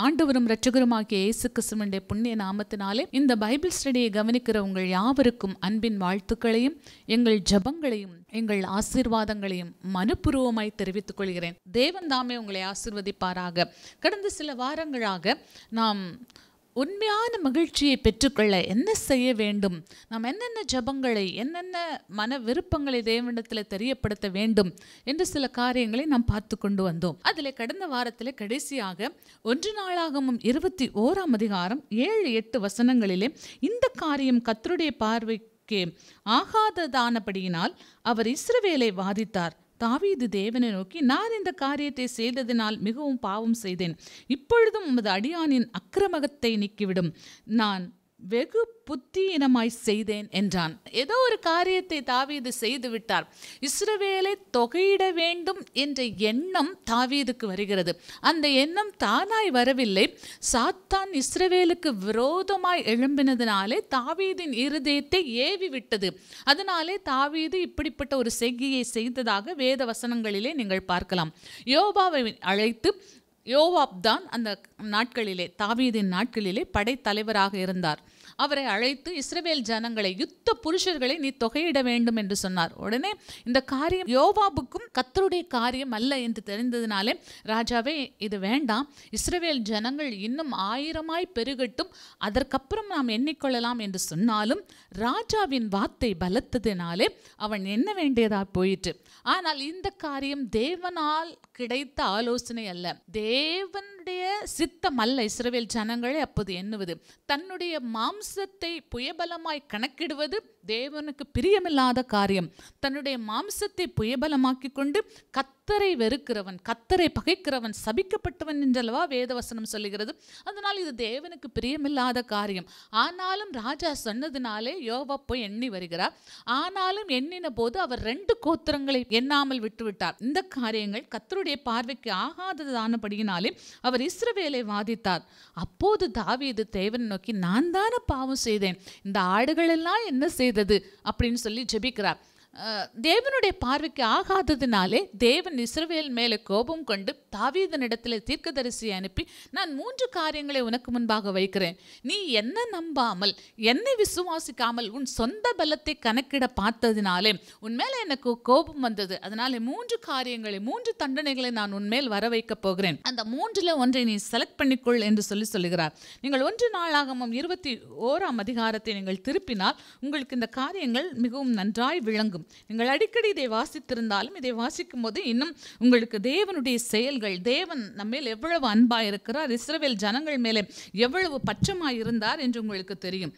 ஆண்டவரும் இரட்சகருமாகிய இயேசு கிறிஸ்துவினுடைய புண்ணிய நாமத்தினாலே இந்த பைபிள் ஸ்டடியை கவனிக்கிற உங்கள் யாவருக்கும் அன்பின் வாழ்த்துக்களையும் எங்கள் ஜெபங்களையும் எங்கள் ஆசீர்வாதங்களையும் மனப்பூர்வமாய் தெரிவித்துக் கொள்கிறேன். தேவன் தாமே உங்களை ஆசீர்வதிப்பாராக. கடந்த சில வாரங்களாக நாம் உண்மையான மகிழ்ச்சியை பெற்றுக்கொள்ள என்ன செய்ய வேண்டும், நாம் என்னென்ன ஜெபங்களை என்னென்ன மன விருப்பங்களை தேவனிடத்தில் தெரியப்படுத்த வேண்டும் என்று சில காரியங்களை நாம் பார்த்து கொண்டு வந்தோம். அதில் கடந்த வாரத்தில் கடைசியாக 1 நாளாகமம் 21ஆம் அதிகாரம் 7-8 வசனங்களிலே இந்த காரியம் கர்த்தருடைய பார்வைக்கு ஆகாததானபடியினால் அவர் இஸ்ரவேலை வாதித்தார். தாவீது தேவனை நோக்கி, நான் இந்த காரியத்தை செய்ததினால் மிகவும் பாவம் செய்தேன். இப்பொழுதும் உமது அடியானின் அக்கிரமத்தை நீக்கிவிடும். நான் வெகு புத்தியினமாய் செய்தேன் என்றான். ஏதோ ஒரு காரியத்தை தாவீது செய்து விட்டார். இஸ்ரவேலை தொகையிட வேண்டும் என்ற எண்ணம் தாவீதுக்கு வருகிறது. அந்த எண்ணம் தானாய் வரவில்லை. சாத்தான் இஸ்ரவேலுக்கு விரோதமாய் எழும்பினதினாலே தாவீதின் இருதயத்தை ஏவி விட்டது. அதனாலே தாவீது இப்படிப்பட்ட ஒரு செய்கையை செய்ததாக வேத வசனங்களிலே நீங்கள் பார்க்கலாம். யோவாவை அழைத்து, யோவாப் தான் அந்த நாட்களிலே தாவீதின் நாட்களிலே படைத்தலைவராக இருந்தார். அவரை அழைத்து இஸ்ரவேல் ஜனங்களை, யுத்த புருஷர்களை நீ தொகையிட வேண்டும் என்று சொன்னார். உடனே இந்த காரியம் யோவாபுக்கும் கர்த்தருடைய காரியம் அல்ல என்று தெரிந்ததினாலே, ராஜாவே இது வேண்டாம், இஸ்ரவேல் ஜனங்கள் இன்னும் 1000 பெருகட்டும், அதற்கப்புறம் நாம் எண்ணிக்கொள்ளலாம் என்று சொன்னாலும் ராஜாவின் வார்த்தை பலத்ததினாலே அவன் எண்ண வேண்டியதா போயிற்று. ஆனால் இந்த காரியம் தேவனால் கிடைத்த ஆலோசனை அல்ல, தேவனுடைய சித்தம் அல்ல. இஸ்ரவேல் ஜனங்களை அப்போது எண்ணுவது, தன்னுடைய மாம்சத்தை புயபலமாய் கணக்கிடுவது தேவனுக்கு பிரியமில்லாத காரியம். தன்னுடைய மாம்சத்தை புயபலமாக்கி கொண்டு கர்த்தரை வெறுக்கிறவன், கர்த்தரை பகைக்கிறவன் சபிக்கப்பட்டவன் என்றல்லவா வேதவசனம் சொல்லுகிறது. அதனால் இது தேவனுக்கு பிரியமில்லாத காரியம். ஆனாலும் ராஜா சொன்னதினாலே யோவாப் போய் எண்ணி வருகிறார். ஆனாலும் எண்ணின போது அவர் 2 கோத்திரங்களை எண்ணாமல் விட்டுவிட்டார். இந்த காரியங்கள் கர்த்தருடைய பார்வைக்கு ஆகாததானபடியினாலே அவர் இஸ்ரவேலை வாதித்தார். அப்போது தாவீது தேவனை நோக்கி, நான் தானே பாவம் செய்தேன், இந்த ஆடுகள் எல்லாம் என்ன செய்தது அப்படின்னு சொல்லி ஜெபிக்கிறார். தேவனுடைய பார்வைக்கு ஆகாததினாலே தேவன் இஸ்ரவேல் மேலே கோபம் கொண்டு தாவீதினிடத்தில் தீர்க்கதரிசியை அனுப்பி, நான் 3 காரியங்களை உனக்கு முன்பாக வைக்கிறேன், நீ என்ன நம்பாமல் என்னை விசுவாசிக்காமல் உன் சொந்த பலத்தை கணக்கிட பார்த்ததினாலே உன் மேலே எனக்கு கோபம் வந்தது. அதனாலே 3 காரியங்களை, 3 தண்டனைகளை நான் உன்மேல் வர வைக்க போகிறேன். அந்த 3ல் ஒன்றை நீ செலக்ட் பண்ணிக்கொள் என்று சொல்லுகிறார். நீங்கள் 1 நாளாகமம் 21ஆம் அதிகாரத்தை நீங்கள் திருப்பினால் உங்களுக்கு இந்த காரியங்கள் மிகவும் நன்றாய் விளங்கும். நீங்கள் அடிக்கடி இதை வாசித்திருந்தாலும் இதை வாசிக்கும் போது இன்னும் உங்களுக்கு தேவனுடைய செயல்கள், தேவன் நம்மேல் எவ்வளவு அன்பாய் இருக்கிறார், இஸ்ரவேல் ஜனங்கள் மேலே எவ்வளவு பட்சமாய் இருந்தார் என்று உங்களுக்கு தெரியும்.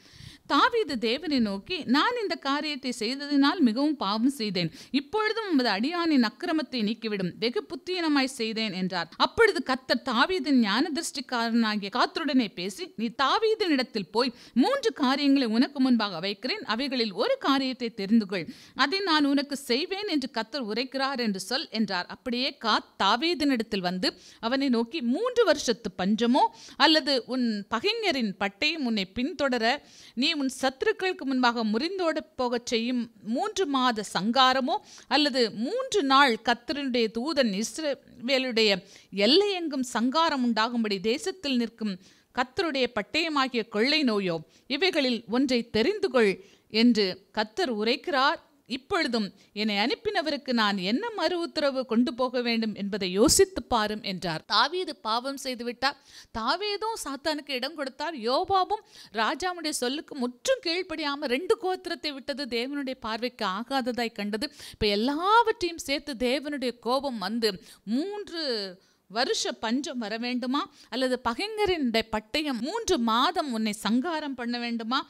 தாவீது தேவனை நோக்கி, நான் இந்த காரியத்தை செய்ததினால் மிகவும் பாவம் செய்தேன். இப்பொழுதும் உமது அடியானின் அக்கிரமத்தை நீக்கிவிடும். வெகு புத்தியினமாய் செய்தேன் என்றார். அப்பொழுது கர்த்தர் தாவீதின் ஞான திருஷ்டிக்காரனாகிய காத்துடனே பேசி, நீ தாவீதினிடத்தில் போய் 3 காரியங்களை உனக்கு முன்பாக வைக்கிறேன், அவைகளில் ஒரு காரியத்தை தெரிந்து கொள், அதை நான் உனக்கு செய்வேன் என்று கர்த்தர் உரைக்கிறார் என்று சொல் என்றார். அப்படியே தாவீதினிடத்தில் வந்து அவனை நோக்கி, 3 வருஷத்து பஞ்சமோ அல்லது உன் பகைஞரின் பட்டயம் உன்னை பின்தொடர நீ உன் சத்துருக்களுக்கு முன்பாக முறிந்தோட போக செய்யும் 3 மாத சங்காரமோ அல்லது 3 நாள் கர்த்தருடைய தூதன் இஸ்ரவேலுடைய எல்லையெங்கும் சங்காரம் உண்டாகும்படி தேசத்தில் நிற்கும் கர்த்தருடைய பட்டயமாகிய கொள்ளை நோயோ, இவைகளில் ஒன்றை தெரிந்து கொள் என்று கர்த்தர் உரைக்கிறார். இப்பொழுதும் என்னை அனுப்பினவருக்கு நான் என்ன மறு உத்தரவு கொண்டு போக வேண்டும் என்பதை யோசித்து பாரும் என்றார். தாவீது பாவம் செய்து விட்டார். தாவீதும் சாத்தானுக்கு இடம் கொடுத்தார். யோவாபும் ராஜாவுடைய சொல்லுக்கு முற்றும் கீழ்ப்படியாமல் 2 கோத்திரத்தை விட்டது தேவனுடைய பார்வைக்கு ஆகாததாய் கண்டது. இப்போ எல்லாவற்றையும் சேர்த்து தேவனுடைய கோபம் வந்து 3 வருஷ பஞ்சம் வர வேண்டுமா, அல்லது பகைஞரின் பட்டயம் 3 மாதம் உன்னை சங்காரம் பண்ண வேண்டுமா,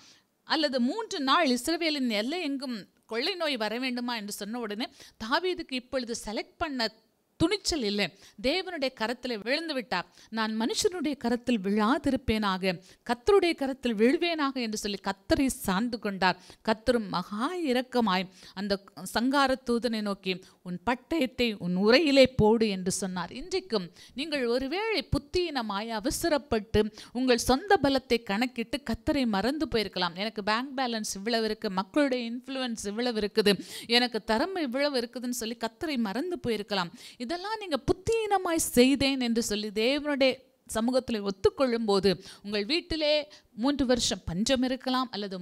அல்லது 3 நாள் இஸ்ரவேலின் எல்லை எங்கும் கொள்ளை நோய் வர வேண்டுமா என்று சொன்ன உடனே தாவீதுக்கு இப்பொழுது செலக்ட் பண்ண துணிச்சல் இல்லை. தேவனுடைய கரத்தில் விழுந்து விட்டார். நான் மனுஷனுடைய கரத்தில் விழாதிருப்பேனாக, கர்த்தருடைய கரத்தில் விழுவேனாக என்று சொல்லி கர்த்தரை சார்ந்து கொண்டார். கர்த்தரும் மகா இரக்கமாய் அந்த சங்கார தூதனை நோக்கி, உன் பட்டயத்தை உன் உரையிலே போடு என்று சொன்னார். இன்றைக்கும் நீங்கள் ஒருவேளை புத்தியினமாய் அவசரப்பட்டு உங்கள் சொந்த பலத்தை கணக்கிட்டு கர்த்தரை மறந்து போயிருக்கலாம். எனக்கு பேங்க் பேலன்ஸ் இவ்வளவு இருக்கு, மக்களுடைய இன்ஃப்ளூயன்ஸ் இவ்வளவு இருக்குது, எனக்கு திறமை இவ்வளவு இருக்குதுன்னு சொல்லி கர்த்தரை மறந்து போயிருக்கலாம். இதெல்லாம் நீங்க புத்தியினமாய் செய்தேன் என்று சொல்லி தேவனுடைய சமூகத்தில் ஒத்துக்கொள்ளும் போது உங்கள் வீட்டிலே 3 வருஷம் பஞ்சம் இருக்கலாம், அல்லது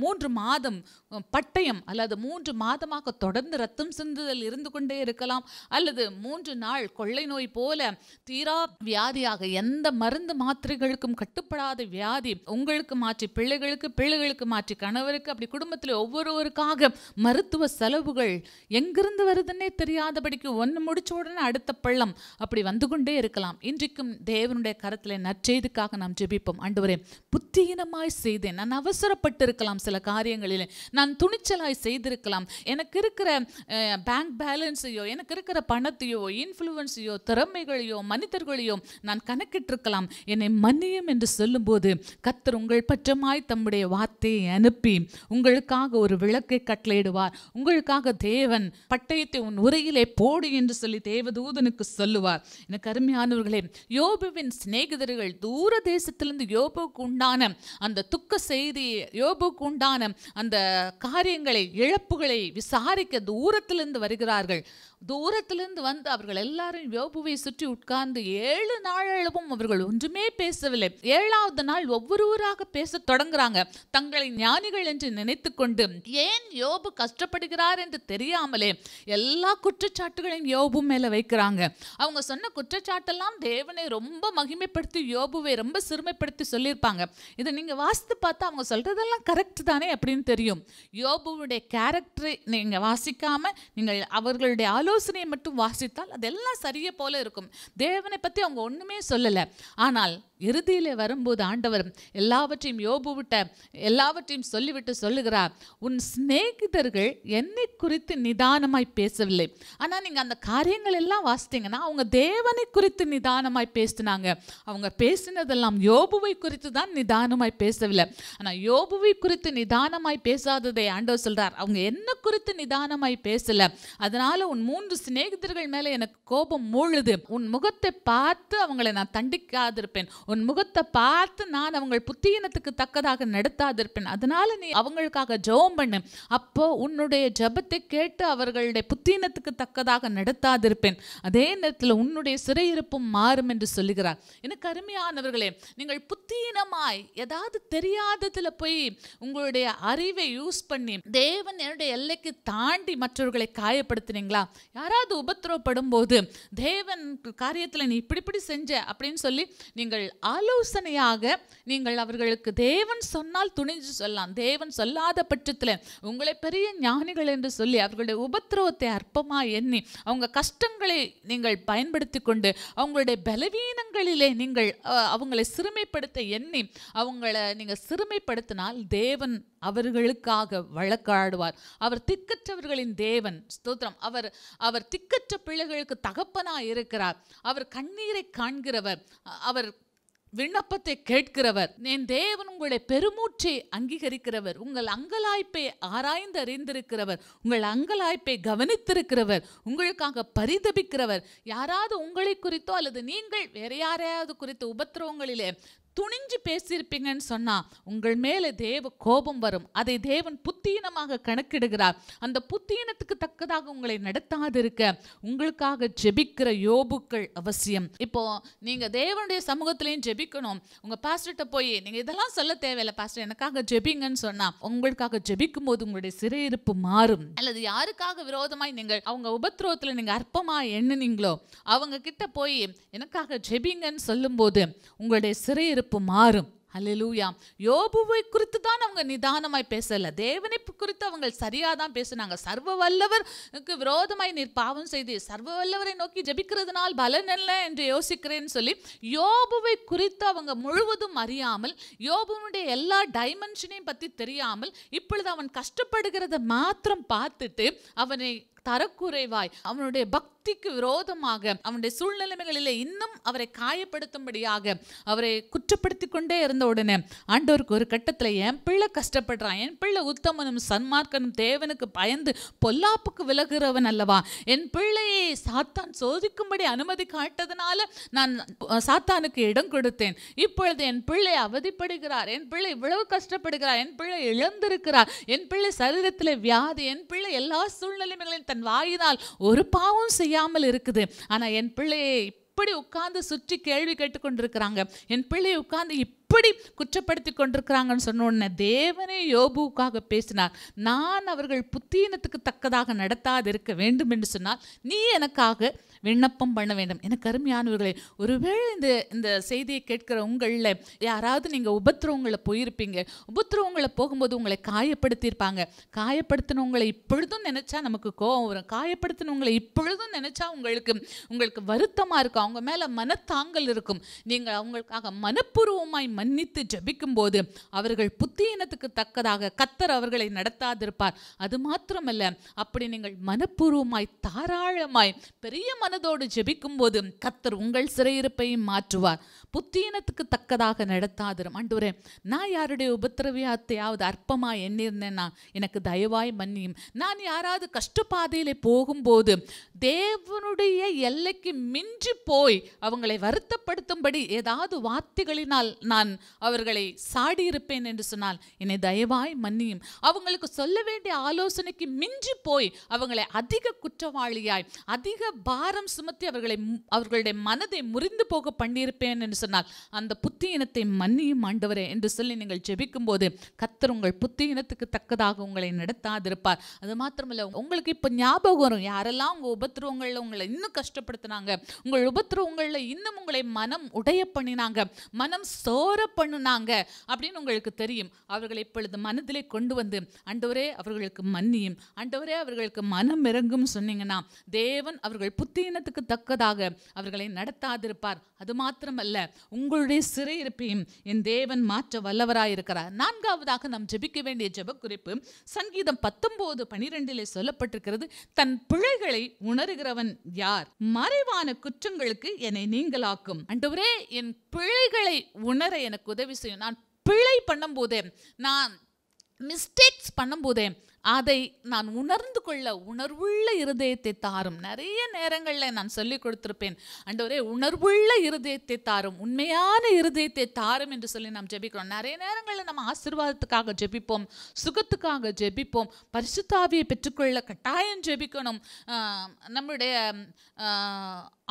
3 மாதம் பட்டயம், அல்லது 3 மாதமாக தொடர்ந்து ரத்தம் சிந்துதல் இருந்து கொண்டே இருக்கலாம், அல்லது 3 நாள் கொள்ளை நோய் போல தீரா வியாதியாக எந்த மருந்து மாத்திரைகளுக்கும் கட்டுப்படாத வியாதி உங்களுக்கு மாற்றி பிள்ளைகளுக்கு மாற்றி கணவருக்கு, அப்படி குடும்பத்தில் ஒவ்வொருவருக்காக மருத்துவ செலவுகள் எங்கிருந்து வருதுன்னே தெரியாதபடிக்கு ஒன்று முடிச்ச உடனே அடுத்த பள்ளம் அப்படி வந்து கொண்டே இருக்கலாம். இன்றைக்கும் தேவனுடைய கரத்தில் நற்செய்திக்காக நாம் ஜெபிப்போம். ஆண்டவரே, புத்தியினமாய் செய்தேன், நான் அவசரப்பட்டிருக்கலாம், சில காரியங்களில் நான் துணிச்சலாய் செய்திருக்கலாம், எனக்கு இருக்கிற பேங்க் பேலன்ஸையோ, எனக்கு இருக்கிற பணத்தையோ, இன்ஃப்ளூவன்ஸையோ, திறமைகளையோ, மனிதர்களையோ நான் கணக்கிட்டிருக்கலாம், என்னை மன்னியும் என்று சொல்லும்போது கர்த்தர் உங்கள் பற்றமாய் தம்முடைய வார்த்தையை அனுப்பி உங்களுக்காக ஒரு விளக்கை கட்டளையிடுவார். உங்களுக்காக தேவன் பட்டயத்தை உன் உரையிலே போடு என்று சொல்லி தேவதூதனுக்கு சொல்லுவார். எனக்கு அருமையானவர்களே, யோபுவின் சிநேகிதர்கள் தூர தேசத்திலிருந்து யோபுவுக்கு உண்டான அந்த துக்க செய்தி, யோபுவுக்கு உண்டான அந்த காரியங்களை, இழப்புகளை விசாரிக்க தூரத்திலிருந்து வருகிறார்கள். தூரத்திலிருந்து வந்து அவர்கள் எல்லாரும் யோபுவை சுற்றி உட்கார்ந்து 7 நாளளவும் அவர்கள் ஒன்றுமே பேசவில்லை. 7வது நாள் ஒவ்வொருவராக பேச தொடங்குறாங்க. தங்களை ஞானிகள் என்று நினைத்து கொண்டு ஏன் யோபு கஷ்டப்படுகிறார் என்று தெரியாமலே எல்லா குற்றச்சாட்டுகளையும் யோபு மேல வைக்கிறாங்க. அவங்க சொன்ன குற்றச்சாட்டெல்லாம் தேவனை ரொம்ப மகிமைப்படுத்தி யோபுவை ரொம்ப சிறுமைப்படுத்தி சொல்லியிருப்பாங்க. இதை நீங்க வாசித்து பார்த்தா அவங்க சொல்றதெல்லாம் கரெக்ட் தானே அப்படின்னு தெரியும். யோபுவுடைய கேரக்டரை நீங்க வாசிக்காம நீங்கள் அவர்களுடைய ஆலோசனையை மட்டும் வாசித்தால் அதெல்லாம் சரியே போல இருக்கும். தேவனை பத்தி அவங்க ஒண்ணுமே சொல்லல. ஆனால் இறுதியிலே வரும்போது ஆண்டவர் எல்லாவற்றையும் யோபுவிட்ட எல்லாவற்றையும் சொல்லிவிட்டு சொல்லுகிறார், உன் சிநேகிதர்கள் என்னை குறித்து நிதானமாய் பேசவில்லை. ஆனா நீங்க அந்த காரியங்கள் எல்லாம் வாசித்தீங்கன்னா அவங்க தேவனை குறித்து நிதானமாய் பேசினாங்க. அவங்க பேசினதெல்லாம் யோபுவை குறித்து தான் நிதானமாய் பேசவில்லை. ஆனா யோபுவை குறித்து நிதானமாய் பேசாததை ஆண்டவர் சொல்றார், அவங்க என்ன குறித்து நிதானமாய் பேசல, அதனால உன் 3 சிநேகிதர்கள் மேல எனக்கு கோபம் மூழுது. உன் முகத்தை பார்த்து அவங்களை நான் தண்டிக்காதிருப்பேன், உன் முகத்தை பார்த்து நான் அவங்கள் புத்தியினத்துக்கு தக்கதாக நடத்தாதிருப்பேன். அதனால நீ அவங்களுக்காக ஜெபம் பண்ணு, அப்போ உன்னுடைய ஜெபத்தை கேட்டு அவர்களுடைய புத்தியினத்துக்கு தக்கதாக நடத்தாதிருப்பேன். அதே நேரத்தில் உன்னுடைய சிறையிருப்பும் மாறும் என்று சொல்லுகிறார். எனக்கு அருமையானவர்களே, நீங்கள் புத்தியினமாய் ஏதாவது தெரியாததுல போய் உங்களுடைய அறிவை யூஸ் பண்ணி தேவன் என்னுடைய எல்லைக்கு தாண்டி மற்றவர்களை காயப்படுத்தினீங்களா? யாராவது உபத்திரவப்படும் போது தேவன் காரியத்தில் நீ இப்படி செஞ்ச அப்படின்னு சொல்லி நீங்கள் ஆலோசனையாக நீங்கள் அவர்களுக்கு தேவன் சொன்னால் துணிஞ்சு சொல்லலாம். தேவன் சொல்லாத பட்சத்தில் உங்களை பெரிய ஞானிகள் என்று சொல்லி அவர்களுடைய உபத்திரவத்தை அற்பமாக எண்ணி அவங்க கஷ்டங்களை நீங்கள் பயன்படுத்தி கொண்டு அவங்களுடைய பலவீனங்களிலே நீங்கள் அவங்களை சிறுமைப்படுத்த எண்ணி அவங்களை நீங்கள் சிறுமைப்படுத்தினால் தேவன் அவர்களுக்காக வழக்காடுவார். அவர் திக்கற்றவர்களின் தேவன். ஸ்தோத்திரம். அவர் திக்கற்ற பிள்ளைகளுக்கு தகப்பனாய் இருக்கிறார். அவர் கண்ணீரை காண்கிறவர், அவர் விண்ணப்பத்தை கேட்கிறவர். என் தேவன் உங்களுடைய பெருமூச்சை அங்கீகரிக்கிறவர், உங்கள் அங்கலாய்ப்பை ஆராய்ந்து அறிந்திருக்கிறவர், உங்கள் அங்கலாய்ப்பை கவனித்திருக்கிறவர், உங்களுக்காக பரிதபிக்கிறவர். யாராவது உங்களை குறித்தோ அல்லது நீங்கள் வேற யாரையாவது குறித்த உபத்திரவங்களிலே துணிஞ்சு பேசியிருப்பீங்கன்னு சொன்னா உங்கள் மேலே தேவ கோபம் வரும். அதை தேவன் புத்தீனமாக கணக்கிடுகிறார். அந்த புத்தீனத்துக்கு தக்கதாக உங்களை நடத்தாதிருக்க உங்களுக்காக ஜெபிக்கிற யோபுக்கள் அவசியம். இப்போ நீங்க தேவனுடைய சமூகத்திலையும் ஜெபிக்கணும். உங்க பாஸ்டர்கிட்ட போய் நீங்க இதெல்லாம் சொல்ல தேவையில்லை, பாஸ்டர் எனக்காக ஜெபிங்கன்னு சொன்னா உங்களுக்காக ஜெபிக்கும் போது உங்களுடைய சிறையிருப்பு மாறும். அல்லது யாருக்காக விரோதமாய் நீங்கள் அவங்க உபத்திரவத்துல நீங்க அற்பமா எண்ணுனீங்களோ அவங்க கிட்ட போய் எனக்காக ஜெபிங்கன்னு சொல்லும் போது உங்களுடைய சிறையிருப்பு மாறும். அல்லேலூயா. யோபுவை குறித்து தான் அவங்க நிதானமாய் பேசல, தேவனை குறித்து அவங்க சரியா தான் பேசினாங்க. சர்வ வல்லவருக்கு விரோதமாய் நீர் பாவம் செய்து சர்வ வல்லவரை நோக்கி ஜெபிக்கிறதுனால் பலன் என்ன என்று யோசிக்கிறேன்னு சொல்லி யோபுவை குறித்து அவங்க முழுவதும் அறியாமல், யோபுனுடைய எல்லா டைமென்ஷனையும் பத்தி தெரியாமல், இப்பொழுது அவன் கஷ்டப்படுகிறத மாத்திரம் பார்த்துட்டு அவனை தரக்குறைவாய் அவனுடைய பக்திக்கு விரோதமாக அவனுடைய சூழ்நிலைகளிலே இன்னும் அவரை காயப்படுத்தும்படியாக அவரை குற்றப்படுத்தி கொண்டே இருந்த உடனே ஆண்டவருக்கு ஒரு கட்டத்தில் என் பிள்ளை கஷ்டப்படுறான், என் பிள்ளை உத்தமனும் சன்மார்க்கனும் தேவனுக்கு பயந்து பொல்லாப்புக்கு விலகுறவன் அல்லவா, என் பிள்ளையை சாத்தான் சோதிக்கும்படி அனுமதி காட்டதுனால நான் சாத்தானுக்கு இடம் கொடுத்தேன், இப்பொழுது என் பிள்ளை அவதிப்படுகிறார், என் பிள்ளை இவ்வளவு கஷ்டப்படுகிறார், என் பிள்ளை இழந்திருக்கிறார், என் பிள்ளை சரீரத்தில் வியாதி, என் பிள்ளை எல்லா சூழ்நிலைகளையும் தன் வாயினால் ஒரு பாவம் செய்யாமல் இருக்குது, ஆனா என் பிள்ளையை இப்படி உட்கார்ந்து சுற்றி கேள்வி கேட்டுக்கொண்டிருக்கிறாங்க, என் பிள்ளை உட்கார்ந்து இப்படி குற்றப்படுத்தி கொண்டிருக்கிறாங்கன்னு சொன்ன உடனே தேவனே யோபுவுக்காக பேசினார். நான் அவர்கள் புத்தீனத்துக்கு தக்கதாக நடத்தாது இருக்க வேண்டும் என்று சொன்னால் நீ எனக்காக விண்ணப்பம் பண்ண வேண்டும். எனக்கு அருமையானவர்களே, ஒருவேளை இந்த செய்தியை கேட்கிற உங்களில் யாராவது நீங்கள் உபத்திரவங்களை போயிருப்பீங்க. உபத்திரவங்களை போகும்போது உங்களை காயப்படுத்தியிருப்பாங்க. காயப்படுத்தினவங்களை இப்பொழுதும் நினைச்சா நமக்கு கோபம் வரும். காயப்படுத்தினவங்களை இப்பொழுதும் நினைச்சா உங்களுக்கு வருத்தமாக இருக்கும், அவங்க மேலே மனத்தாங்கல் இருக்கும். நீங்கள் அவங்களுக்காக மனப்பூர்வமாய் மன்னித்து ஜெபிக்கும் போது அவர்கள் புத்தீனத்துக்கு தக்கதாக கர்த்தர் அவர்களை நடத்தாதிருப்பார். அது மாத்திரமல்ல, அப்படி நீங்கள் மனப்பூர்வமாய் தாராளமாய் பெரிய மனதோடு ஜெபிக்கும் போது கர்த்தர் உங்கள் சிறையிருப்பையும் மாற்றுவார். புத்தீனத்துக்கு தக்கதாக நடத்தாதிரும். ஆண்டவரே, நான் யாருடைய உபத்திரவியத்தையாவது அற்பமா எண்ணிருந்தேன்னா எனக்கு தயவாய் மன்னியும். நான் யாராவது கஷ்டப்பாதையிலே போகும்போது தேவனுடைய எல்லைக்கு மிஞ்சி போய் அவங்களை வருத்தப்படுத்தும்படி ஏதாவது வார்த்தைகளினால் நான் அவர்களை சாடியிருப்பேன் என்று சொன்னால் என்னை தயவாய் மன்னியும். அவங்களுக்கு சொல்ல வேண்டிய ஆலோசனைக்கு மிஞ்சி போய் அவங்களை அதிக குற்றவாளியாய் அதிக பாரம் சுமத்தி அவர்களுடைய மனதை முறிந்து போக பண்ணியிருப்பேன் என்று சொன்னால் அந்த புத்தியினத்தை மன்னியும் ஆண்டவரே என்று சொல்லி நீங்கள் ஜெபிக்கும் போது கர்த்தர் உங்கள் புத்தியினத்துக்கு தக்கதாக உங்களை நடத்தாதிருப்பார். அது மாத்திரமல்ல, உங்களுக்கு இப்போ ஞாபகம் வரும் யாரெல்லாம் உங்கள் உபத்திரவங்களில் உங்களை இன்னும் கஷ்டப்படுத்தினாங்க, உங்கள் உபத்திரவங்களில் இன்னும் உங்களை மனம் உடைய பண்ணினாங்க, மனம் சோர பண்ணுனாங்க அப்படின்னு உங்களுக்கு தெரியும். அவர்களை இப்பொழுது மனதிலே கொண்டு வந்து ஆண்டவரே அவர்களுக்கு மன்னியும், ஆண்டவரே அவர்களுக்கு மனம் இறங்கும் சொன்னீங்கன்னா தேவன் அவர்கள் புத்தீனத்துக்கு தக்கதாக அவர்களை நடத்தாதிருப்பார். அது மாத்திரமல்ல, உங்களுடைய சிறையிருப்பையும் என் தேவன் மாற்ற வல்லவராயிருக்கிறார். நான்காவதாக நாம் ஜெபிக்க வேண்டிய ஜெப குறிப்பு சங்கீதம் 19:12 சொல்லப்பட்டிருக்கிறது. தன் பிழைகளை உணர்கிறவன் யார்? மறைவான குற்றங்களுக்கு என்னை நீங்களாக்கும். ஆண்டவரே, என் பிழைகளை உணர எனக்கு உதவி செய்யும். நான் பிழை பண்ணும்போதே, நான் மிஸ்டேக்ஸ் பண்ணும்போதே அதை நான் உணர்ந்து கொள்ள உணர்வுள்ள இருதயத்தை தாரும். நிறைய நேரங்களில் நான் சொல்லி கொடுத்திருப்பேன், ஆண்டவரே உணர்வுள்ள இருதயத்தை தாரும், உண்மையான இருதயத்தை தாரும் என்று சொல்லி நாம் ஜெபிக்கிறோம். நிறைய நேரங்களில் நம்ம ஆசீர்வாதத்துக்காக ஜெபிப்போம், சுகத்துக்காக ஜெபிப்போம், பரிசுத்த ஆவியை பெற்றுக்கொள்ள கட்டாயம் ஜெபிக்கணும், நம்முடைய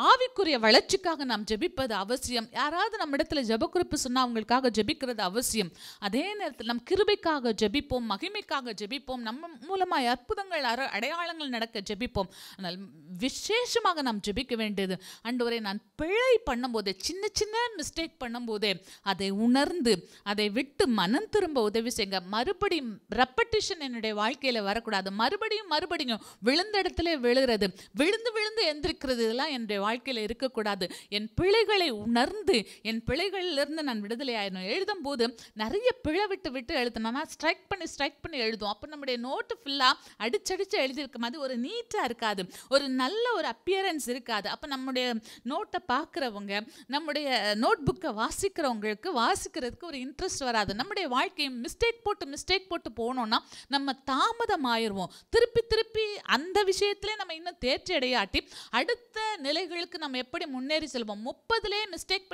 ஆவிக்குரிய வளர்ச்சிக்காக நாம் ஜெபிப்பது அவசியம். யாராவது நம்ம இடத்துல ஜெப குறிப்பு சொன்னால் அவங்களுக்காக ஜெபிக்கிறது அவசியம். அதே நேரத்தில் நம் கிருபைக்காக ஜெபிப்போம், மகிமைக்காக ஜெபிப்போம், நம்ம மூலமாக அற்புதங்கள் அடையாளங்கள் நடக்க ஜெபிப்போம். ஆனால் விசேஷமாக நாம் ஜெபிக்க வேண்டியது, ஆண்டவரே நான் பிழை பண்ணும்போதே, சின்ன சின்ன மிஸ்டேக் பண்ணும்போதே அதை உணர்ந்து அதை விட்டு மனம் திரும்ப உதவி செய்யுங்க. மறுபடியும் ரெப்படிஷன் என்னுடைய வாழ்க்கையில் வரக்கூடாது. மறுபடியும் விழுந்த இடத்துல விழுகிறது, விழுந்து விழுந்து எந்திரிக்கிறது, இதெல்லாம் என்னுடைய வாழ்க்கையில் இருக்கக்கூடாது. என் பிழைகளை உணர்ந்து என் பிழைகளிலிருந்து நான் விடுதலை ஆயிடணும். எழுதும் போது நிறைய பிழை விட்டு எழுதணும்னா ஸ்ட்ரைக் பண்ணி எழுதும். அப்போ நம்முடைய நோட்டு ஃபுல்லாக அடிச்சடிச்சு எழுதியிருக்க மாதிரி ஒரு நீட்டாக இருக்காது, ஒரு நல்ல ஒரு அப்பியரன்ஸ் இருக்காது. அப்போ நம்முடைய நோட்டை பார்க்குறவங்க, நம்முடைய நோட் புக்கை வாசிக்கிறவங்களுக்கு வாசிக்கிறதுக்கு ஒரு இன்ட்ரெஸ்ட் வராது. நம்முடைய வாழ்க்கையை மிஸ்டேக் போட்டு போனோம்னா நம்ம தாமதம் ஆயிடுவோம். திருப்பி அந்த விஷயத்திலே நம்ம இன்னும் தேர்ச்சி அடையாட்டி அடுத்த நிலைகளுக்கு நம்ம எப்படி முன்னேறி செல்வோம். 30லே மிஸ்டேக்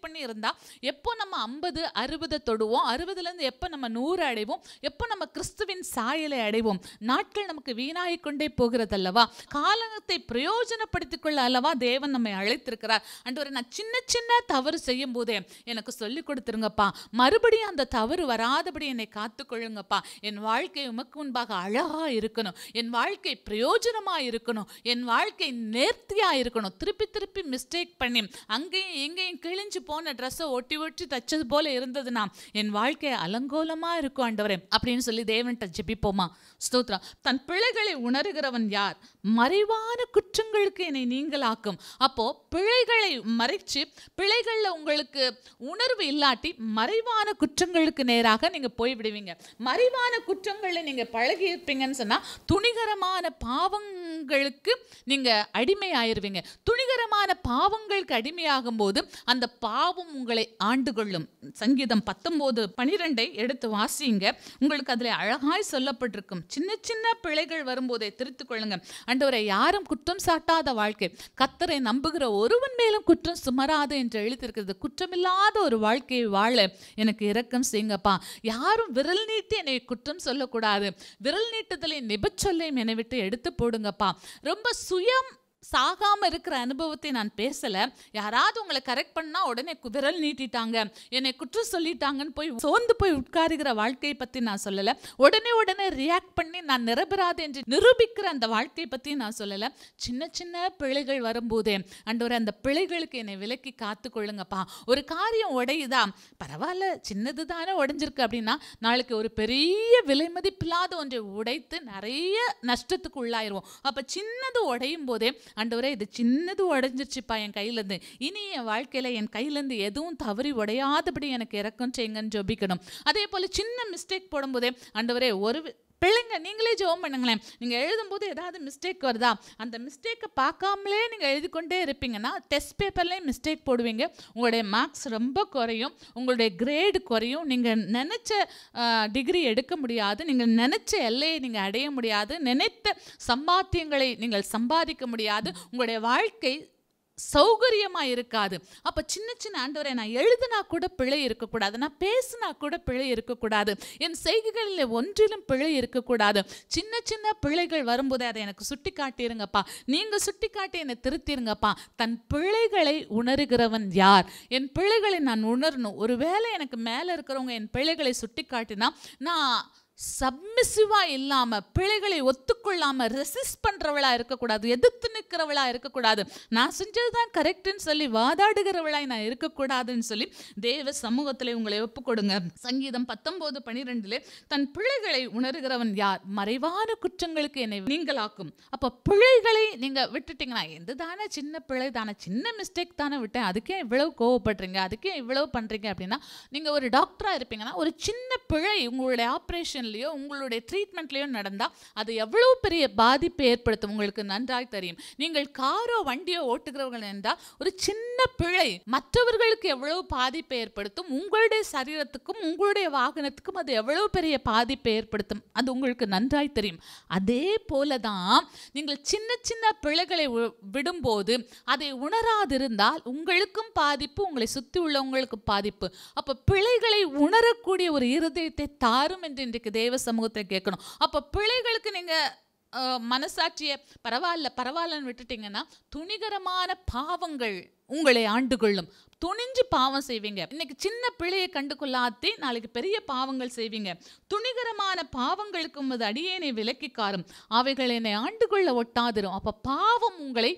பண்ணி இருந்தால் எப்போ நம்ம 50, 60 தொடுவோம், 60லேருந்து எப்போ நம்ம 100 அடைவோம், எப்போ நம்ம கிறிஸ்துவின் சாயலை அடைவோம். நாட்கள் நமக்கு வீணாகி கொண்டே போகிறது அல்லவா? காலத்தை பிரயோஜனப்படுத்திக் கொள்ள அல்லவா தேவன் நம்மை அழைத்திருக்கிறார். ஆண்டவரே, நான் சின்ன தவறு செய்யும் போதே எனக்கு சொல்லி கொடுத்துருங்கப்பா, மறுபடியும் அந்த தவறு வராதபடி என்னை காத்துக்கொள்ளுங்கப்பா. என் வாழ்க்கை உமக்கு முன்பாக அழகா இருக்கணும், என் வாழ்க்கை பிரயோஜனமாக இருக்கணும், என் வாழ்க்கை நேர்த்தியாக இருக்கணும். திருப்பி மிஸ்டேக் பண்ணி அங்கேயும் எங்கேயும் கிழிஞ்சு போன ட்ரெஸ்ஸை ஒட்டி தச்சது போல இருந்ததுன்னா என் வாழ்க்கை அலங்கோலமாக இருக்கும் ஆண்டவரே அப்படின்னு சொல்லி தேவன்கிட்ட ஜெபிப்போமா? ஸ்தோத்திரம். தன் பிழைகளை உணர்கிறவன் யார்? மறைவான குற்றங்களுக்கு என்னை நீங்களாக்கும். அப்போ பிழைகளை மறைச்சு, பிழைகளில் உங்களுக்கு உணர்வு இல்லாட்டி மறைவான குற்றங்களுக்கு நேராக நீங்க போய்விடுவீங்க. மறைவான குற்றங்களை நீங்க பழகி இருப்பீங்கன்னு சொன்னா துணிகரமான பாவங்களுக்கு நீங்க அடிமையாயிருவீங்க. துணிகரமான பாவங்களுக்கு அடிமையாகும் போது அந்த பாவம் உங்களை ஆண்டு கொள்ளும். சங்கீதம் 19:12 எடுத்து வாசிங்க, உங்களுக்கு அதுல அழகாய் சொல்லப்பட்டிருக்கும். சின்ன பிழைகள் வரும்போதே திருத்திக் கொள்ளுங்க. ஆண்டவரை, யாரும் குற்றம் சாட்டாத வாழ்க்கை, கர்த்தரை நம்புகிற ஒருவன் மேலும் குற்றம் சுமராது என்று எழுதியிருக்கிறது. குற்றமில்லாத ஒரு வாழ்க்கையை வாழ எனக்கு இரக்கம் செய்யுங்கப்பா. யாரும் விரல் நீட்டி என்னை குற்றம் சொல்லக்கூடாது. விரல் நீட்டுதலை நிபச்சொல்லையும் என்னை விட்டு எடுத்து போடுங்கப்பா. ரொம்ப சாகாம இருக்கிற அனுபவத்தை நான் பேசல. யாராவது உங்களை கரெக்ட் பண்ணா உடனே விரல் நீட்டிட்டாங்க, என்னை குற்றம் சொல்லிட்டாங்கன்னு போய் சோர்ந்து போய் உட்காருகிற வாழ்க்கையை பத்தி நான் சொல்லல. உடனே ரியாக்ட் பண்ணி நான் நிரபராது என்று நிரூபிக்கிற அந்த வாழ்க்கையை பத்தி நான் சொல்லல. சின்ன சின்ன பிழைகள் வரும்போதே ஆண்டவரே அந்த பிழைகளுக்கு என்னை விலக்கி காத்து கொள்ளுங்கப்பா. ஒரு காரியம் உடையுதா, பரவாயில்ல சின்னது தானே உடைஞ்சிருக்கு அப்படின்னா நாளைக்கு ஒரு பெரிய விலை மதிப்பில்லாத ஒன்றை உடைத்து நிறைய நஷ்டத்துக்கு உள்ளாயிருவோம். அப்ப சின்னது உடையும் போதே ஆண்டவரே இது சின்னது உடைஞ்சிருச்சுப்பா என் கையிலேருந்து, இனி என் வாழ்க்கையில் என் கையிலேருந்து எதுவும் தவறி உடையாதபடி எனக்கு இறக்கம் செய்யுங்கன்னு ஜெபிக்கணும். அதே போல் சின்ன மிஸ்டேக் போடும்போதே ஆண்டவரே ஒரு பிள்ளைங்க நீங்களே ஜெபம் பண்ணுங்களேன். நீங்கள் எழுதும்போது ஏதாவது மிஸ்டேக் வருதா, அந்த மிஸ்டேக்கை பார்க்காமலே நீங்கள் எழுதி கொண்டே இருப்பீங்கன்னா டெஸ்ட் பேப்பர்லேயும் மிஸ்டேக் போடுவீங்க, உங்களுடைய மார்க்ஸ் ரொம்ப குறையும், உங்களுடைய கிரேடு குறையும், நீங்கள் நினச்ச டிகிரி எடுக்க முடியாது, நீங்கள் நினச்ச எல்லையை நீங்கள் அடைய முடியாது, நினைத்த சம்பாத்தியங்களை நீங்கள் சம்பாதிக்க முடியாது, உங்களுடைய வாழ்க்கை சௌகரியமா இருக்காது. அப்ப சின்ன சின்ன ஆண்டவரே நான் எழுதுனா கூட பிழை இருக்கக்கூடாது, நான் பேசினா கூட பிழை இருக்கக்கூடாது, என் செய்கைகளில் ஒன்றிலும் பிழை இருக்கக்கூடாது. சின்ன சின்ன பிழைகள் வரும்போதே அதை எனக்கு சுட்டி காட்டிருங்கப்பா, நீங்க சுட்டி காட்டி என்னை திருத்திருங்கப்பா. தன் பிழைகளை உணர்கிறவன் யார்? என் பிழைகளை நான் உணரணும். ஒருவேளை எனக்கு மேலே இருக்கிறவங்க என் பிழைகளை சுட்டி காட்டினா நான் சப்மிசிவா இல்லாம, பிழைகளை ஒத்துக்கொள்ளாம ரெசிஸ்ட் பண்றவளா இருக்கக்கூடாது, எதிர்த்து நிற்கிறவளா இருக்கக்கூடாது, நான் செஞ்சதுதான் கரெக்ட்னு சொல்லி வாதாடுகிறவளாய் நான் இருக்கக்கூடாதுன்னு சொல்லி தேவ சமூகத்திலே உங்களை ஒப்புக்கொடுங்க. சங்கீதம் 19:12 தன் பிழைகளை உணர்கிறவன் யார்? மறைவான குற்றங்களுக்கு என்னை நீங்களாக்கும். அப்ப பிழைகளை நீங்க விட்டுட்டீங்கன்னா, எந்த தானே சின்ன பிழை தானே, சின்ன மிஸ்டேக் தானே விட்டேன், அதுக்கே இவ்வளவு கோவப்படுறீங்க, அதுக்கே இவ்வளவு பண்றீங்க அப்படின்னா, நீங்க ஒரு டாக்டரா இருப்பீங்கன்னா ஒரு சின்ன பிழை உங்களுடைய ஆப்ரேஷன் உங்களுடைய ட்ரீட்மெண்ட்லயோ நடந்தா அது எவ்வளவு பெரிய பாதிப்பை ஏற்படுத்தும் உங்களுக்கு நன்றாய் தெரியும். நீங்கள் காரோ வண்டியோ ஓட்டுகிறவர்கள் என்றால் ஒரு சின்ன பிழை மற்றவர்களுக்கு எவ்வளவு பாதிப்பை ஏற்படுத்தும், உங்களுடைய சரீரத்துக்கும் உங்களுடைய வாகனத்துக்கும் அது எவ்வளவு பெரிய பாதிப்பை ஏற்படுத்தும் அது உங்களுக்கு நன்றாய் தெரியும். அதே போலதான் நீங்கள் சின்ன சின்ன பிழைகளை விடும்போது அதை உணராதிருந்தால் உங்களுக்கும் பாதிப்பு, உங்களை சுற்றி உள்ளவங்களுக்கு பாதிப்பு. அப்ப பிழைகளை உணரக்கூடிய ஒரு இருதயத்தை தாரும் என்று இன்றைக்கு தேவ சமூகத்தை கேட்கணும். அப்ப பிழைகளுக்கு நீங்க மனசாட்சியை பரவாயில்லன்னு விட்டுட்டீங்கன்னா துணிகரமான பாவங்கள் உங்களை ஆண்டு கொள்ளும். துணிஞ்சு பாவம் செய்வீங்க. இன்னைக்கு சின்ன பிழையை கண்டு கொள்ளாதே நாளைக்கு பெரிய பாவங்கள் செய்வீங்க. துணிகரமான பாவங்களுக்கு உமது அடியேனை விலக்கி காரும், அவைகள் என்னை ஆண்டு கொள்ள ஒட்டாதிரும். அப்ப பாவம் உங்களை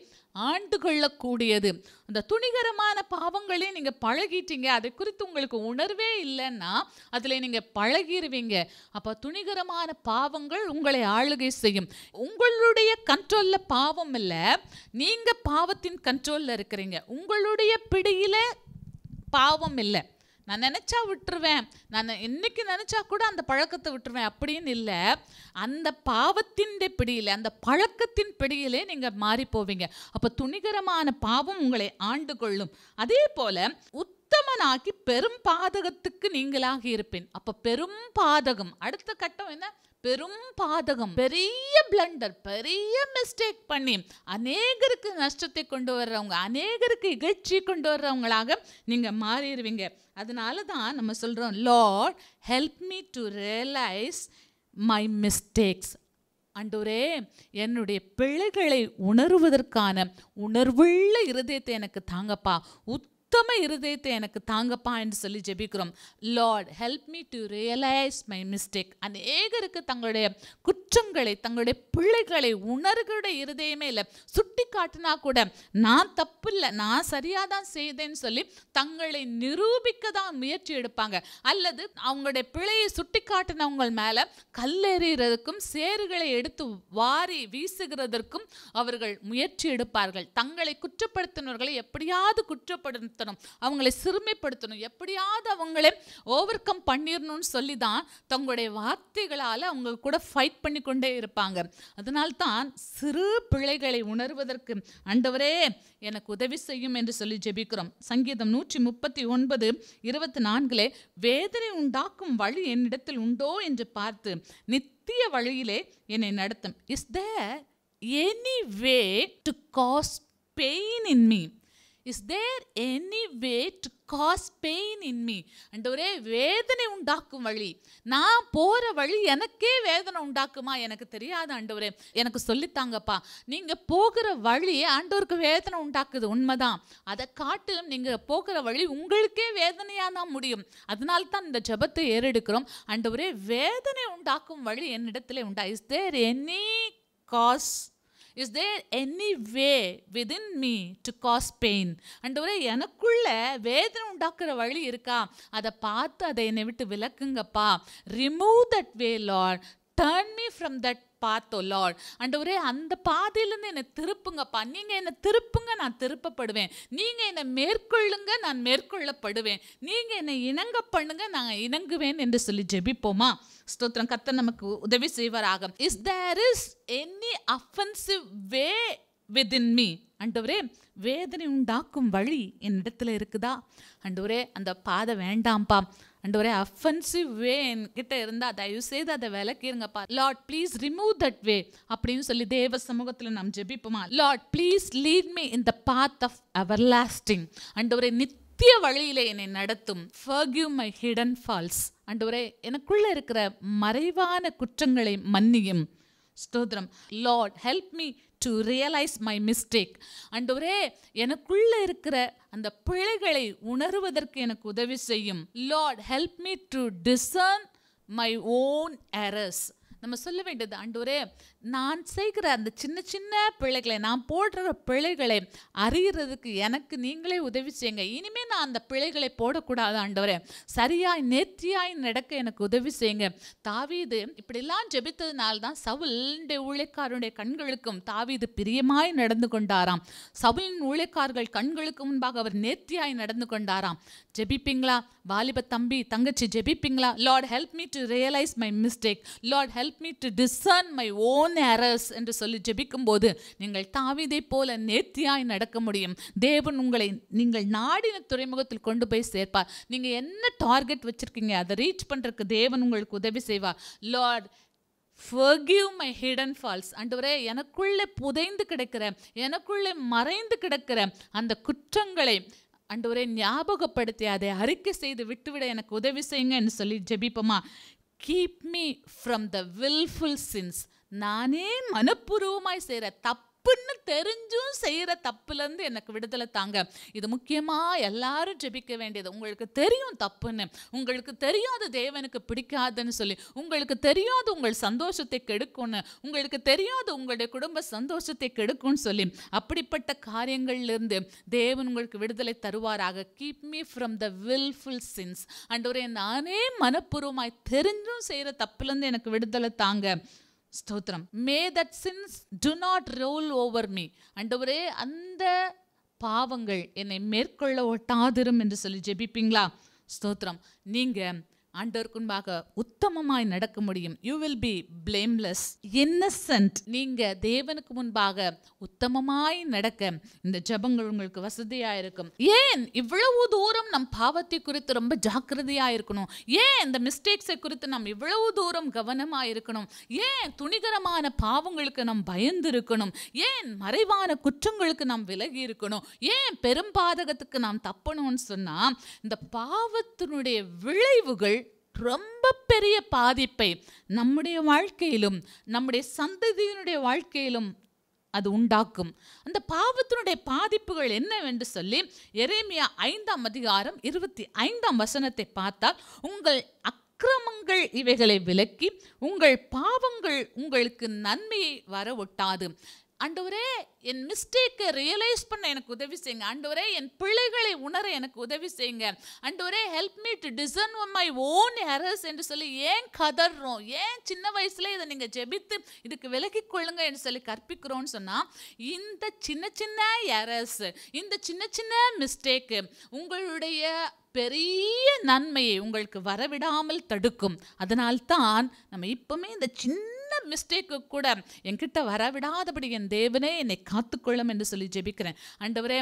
ஆண்டு கொள்ளக்கூடியது. அந்த துணிகரமான பாவங்களே நீங்க பழகிட்டீங்க, அதை குறித்து உங்களுக்கு உணர்வே இல்லைன்னா அதுல நீங்க பழகிருவீங்க. அப்ப துணிகரமான பாவங்கள் உங்களை ஆளுகை செய்யும். உங்களுடைய கண்ட்ரோல்ல பாவம் இல்ல, நீங்க பாவத்தின் கண்ட்ரோல்ல இருக்கிறீங்க. உங்களுடைய பிடியில பாவம் இல்லை. நான் நினச்சா விட்டுருவேன், நான் இன்னைக்கு நினச்சா கூட அந்த பழக்கத்தை விட்டுருவேன் அப்படின்னு இல்லை. அந்த பாவத்தின் பிடியில், அந்த பழக்கத்தின் பிடியிலே நீங்கள் மாறி போவீங்க. அப்போ துணிகரமான பாவம் உங்களை ஆண்டு கொள்ளும். அதே போல உத்தமனாக்கி பெரும் பாதகத்துக்கு நீங்களாகி இருப்பேன். அப்போ பெரும் பாதகம் அடுத்த கட்டம் என்ன? பெரும் பாதகம், பெரிய பிளண்டர், பெரிய மிஸ்டேக் பண்ணி அநேகருக்கு நஷ்டத்தை கொண்டு வர்றவங்க, அநேகருக்கு இகழ்ச்சி கொண்டு வர்றவங்களாக நீங்க மாறிடுவீங்க. அதனால தான் நம்ம சொல்றோம், Lord help me to realise my mistakes. ஆண்டவரே என்னுடைய பிழைகளை உணர்வதற்கான உணர்வுள்ள இருதயத்தை எனக்கு தாங்கப்பா, உத்தம இருதயத்தை எனக்கு தாங்கப்பா என்று சொல்லி ஜெபிக்கிறோம். Lord help me to realise my mistake. அநேகருக்கு தங்களுடைய குற்றங்களை, தங்களுடைய பிழைகளை உணர்கிற இருதயமே இல்லை. சுட்டி காட்டினா கூட நான் தப்பு இல்லை, நான் சரியாக தான் செய்தேன்னு சொல்லி தங்களை நிரூபிக்க தான் முயற்சி எடுப்பாங்க. அல்லது அவங்களுடைய பிழையை சுட்டி காட்டினவங்க மேலே கல்லெறிகிறதுக்கும் சேறுகளை எடுத்து வாரி வீசுகிறதற்கும் அவர்கள் முயற்சி எடுப்பார்கள். தங்களை குற்றப்படுத்தினவர்களை எப்படியாவது குற்றப்படுத்த, அவங்களை சிறுமைப்படுத்தணும், எப்படியாவது அவங்களை ஓவர் கம் பண்ணிடணும்னு சொல்லி தான் தங்களுடைய வார்த்தைகளால் அவங்க கூட ஃபைட் பண்ணி கொண்டே இருப்பாங்க. அதனால்தான் சிறு பிழைகளை உணர்வதற்கு ஆண்டவரே எனக்கு உதவி செய்யும் என்று சொல்லி ஜெபிக்கிறோம். சங்கீதம் 139:24 வேதனை உண்டாக்கும் வழி என்னிடத்தில் உண்டோ என்று பார்த்து நித்திய வழியிலே என்னை நடத்தும். Is there any way to cause pain in me? Is there any way to cause pain in me? ஆண்டவரே, வேதனை உண்டாக்கும் வழி, நான் போற வழி எனக்கே வேதனை உண்டாக்குமா? எனக்கு தெரியாது ஆண்டவரே, எனக்கு சொல்லித்தாங்கப்பா. நீங்க போகிற வழி ஆண்டவருக்கு வேதனை உண்டாக்குது, உண்மைதான். அதை காட்டிலும் நீங்க போகிற வழி உங்களுக்கே வேதனையா தான் முடியும். அதனால தான் இந்த ஜெபத்தை ஏறெடுக்கிறோம். ஆண்டவரே, வேதனை உண்டாக்கும் வழி என்னிடத்துல உண்டா? Is there any cause? Is there any way within me to cause pain? ஆண்டவரே, எனக்குள்ள வேதனை உண்டாக்குற வழி இருக்கா? அதை பார்த்து அதை என்னை விட்டு விலக்குங்கப்பா. Remove that way, Lord. Turn me from that path, oh Lord. ஆண்டவரே, அந்த பாதையிலிருந்து என்னை திருப்புங்கப்பா. நீங்க என்னை திருப்புங்க, நான் திருப்பப்படுவேன். நீங்க என்னை மேற்கொள்ளுங்க, நான் மேற்கொள்ளப்படுவேன். நீங்க என்னை இணங்க பண்ணுங்க, நான் இணங்குவேன் என்று சொல்லி ஜெபிப்போமா? ஸ்தோத்திரம். கர்த்தர் நமக்கு உதவி செய்வாராக. Is there is any offensive way within me? ஆண்டவரே, வேதனை உண்டாக்கும் வழி என்னிடத்துல இருக்குதா? ஆண்டவரே, அந்த பாதை வேண்டாம்ப்பா. ஆண்டவரே, அஃபென்சிவ் வே என்கிட்ட இருந்தா தயவு செய்து அதை விலக்கிருங்கப்பா. Lord please remove that way அப்படின்னு சொல்லி தேவ சமூகத்தில் நாம் ஜெபிப்போமா? Lord please lead me in the path of everlasting. ஆண்டவரே, நித்திய வழியிலே என்னை நடத்தும். Forgive my hidden faults. ஆண்டவரே, எனக்குள்ள இருக்கிற மறைவான குற்றங்களை மன்னியும். ஸ்தோத்திரம். Lord help me to realise my mistake. ஆண்டவரே, எனக்குள்ள இருக்கிற அந்த பிழைகளை உணர்வதற்கு எனக்கு உதவி செய்யும். Lord help me to discern my own errors. நம்ம சொல்ல வேண்டியது, ஆண்டவரே, நான் செய்கிற அந்த சின்ன சின்ன பிழைகளை, நான் போடுற பிழைகளை அறிகிறதுக்கு எனக்கு நீங்களே உதவி செய்யுங்க. இனிமேல் நான் அந்த பிழைகளை போடக்கூடாது ஆண்டவரே. சரியாய் நேர்த்தியாய் நடக்க எனக்கு உதவி செய்யுங்க. தாவீது இப்படிலாம் ஜெபித்ததுனால தான் சவுலுடைய ஊழியக்காரனுடைய கண்களுக்கும் தாவீது பிரியமாய் நடந்து கொண்டாராம். சவுலின் ஊழியக்காரர்கள் கண்களுக்கு முன்பாக அவர் நேர்த்தியாய் நடந்து கொண்டாராம். ஜெபிப்பீங்களா வாலிப தம்பி தங்கச்சி? ஜெபிப்பீங்களா? Lord help me to realise my mistake. Lord help me to discern my own errors என்று சொல்லி ஜெபிக்கும் போது நீங்கள் தாவீதை போல நேர்த்தியாய் நடக்க முடியும். தேவன் உங்களை நீங்கள் நாடின துறைமுகத்தில் கொண்டு போய் சேர்ப்பார். நீங்க என்ன டார்கெட் வச்சிருக்கீங்க அதை ரீச் பண்றதுக்கு தேவன் உங்களுக்கு உதவி செய்வார். Lord forgive my hidden faults. ஆண்டவரே, எனக்குள்ளே புதைந்து கிடக்கிற, எனக்குள்ளே மறைந்து கிடக்கிற அந்த குற்றங்களை ஆண்டவரே ஞாபகப்படுத்தி அதை அறிக்கை செய்து விட்டுவிட எனக்கு உதவி செய்யுங்கன்னு சொல்லி ஜெபிப்போமா? Keep me from the willful sins. நானே மனப்பூர்வமாய் செய்கிற தப்புன்னு தெரிஞ்சும் செய்கிற தப்புலேருந்து எனக்கு விடுதலை தாங்க. இது முக்கியமாக எல்லாரும் ஜெபிக்க வேண்டியது. உங்களுக்கு தெரியும் தப்புன்னு, உங்களுக்கு தெரியாது தேவனுக்கு பிடிக்காதுன்னு சொல்லி, உங்களுக்கு தெரியாது உங்கள் சந்தோஷத்தை கெடுக்கும்னு, உங்களுக்கு தெரியாது உங்களுடைய குடும்ப சந்தோஷத்தை கெடுக்கும்னு சொல்லி, அப்படிப்பட்ட காரியங்கள்லேருந்து தேவன் உங்களுக்கு விடுதலை தருவாராக. Keep me from the wilful sins. ஆண்டவரே, நானே மனப்பூர்வமாய் தெரிஞ்சும் செய்கிற தப்புலேருந்து எனக்கு விடுதலை தாங்க. ஸ்தோத்திரம். May that sins to not roll over me. ஆண்டவரே, அந்த பாவங்கள் என்னை மேற்கொள்ள ஒட்டாதிரும் என்று சொல்லி ஜெபிப்பீங்களா? ஸ்தோத்திரம். நீங்க ஆண்டவருக்கு முன்பாக உத்தமமாய் நடக்க முடியும். You will be blameless, Innocent. நீங்க தேவனுக்கு முன்பாக உத்தமமாய் நடக்க இந்த ஜெபங்கள் உங்களுக்கு வசதியா இருக்கும். ஏன் இவ்வளவு தூரம் நம் பாவத்தை குறித்து ரொம்ப ஜாக்கிரதையா இருக்கணும்? ஏன் இந்த மிஸ்டேக்ஸை குறித்து நாம் இவ்வளவு தூரம் கவனமா இருக்கணும்? ஏன் துணிகரமான பாவங்களுக்கு நாம் பயந்து இருக்கணும்? ஏன் மறைவான குற்றங்களுக்கு நாம் விலகி இருக்கணும்? ஏன் பெரும்பாதகத்துக்கு நாம் தப்பணும்னு சொன்னா, இந்த பாவத்தினுடைய விளைவுகள் ரொம்ப பெரிய பாதிப்பை நம்முடைய வாழ்க்கையிலும் நம்முடைய சந்ததியினுடைய வாழ்க்கையிலும் அது உண்டாக்கும். அந்த பாவத்தினுடைய பாதிப்புகள் என்னவென்று சொல்லி எரேமியா 5ஆம் அதிகாரம் 25ஆம் வசனத்தை பார்த்தால், உங்கள் அக்கிரமங்கள் இவைகளை விலக்கி உங்கள் பாவங்கள் உங்களுக்கு நன்மையை வர ஒட்டாது. ஆண்டவரே, என் மிஸ்டேக்கை ரியலைஸ் பண்ண எனக்கு உதவி செய்யுங்க. ஆண்டவரே, என் பிள்ளைகளை உணர எனக்கு உதவி செய்யுங்க. ஆண்டவரே, help me to discern my own errors என்று சொல்லி ஏன் கதறோம்? ஏன் சின்ன வயசுல இதை நீங்க ஜெபித்து இதுக்கு விலகி கொள்ளுங்க என்று சொல்லி கற்பிக்கிறோம்னு சொன்னா, இந்த சின்ன சின்ன எரர்ஸ், இந்த சின்ன சின்ன மிஸ்டேக்கு உங்களுடைய பெரிய நன்மையை உங்களுக்கு வரவிடாமல் தடுக்கும். அதனால்தான் நம்ம இப்பவுமே இந்த சின்ன மிஸ்டேக்கு கூட என்கிட்ட வரவிடாதபடி என் தேவனே என்னை காத்துக்கொள்ளும் என்று சொல்லி ஜெபிக்கிறேன். ஆண்டவரே,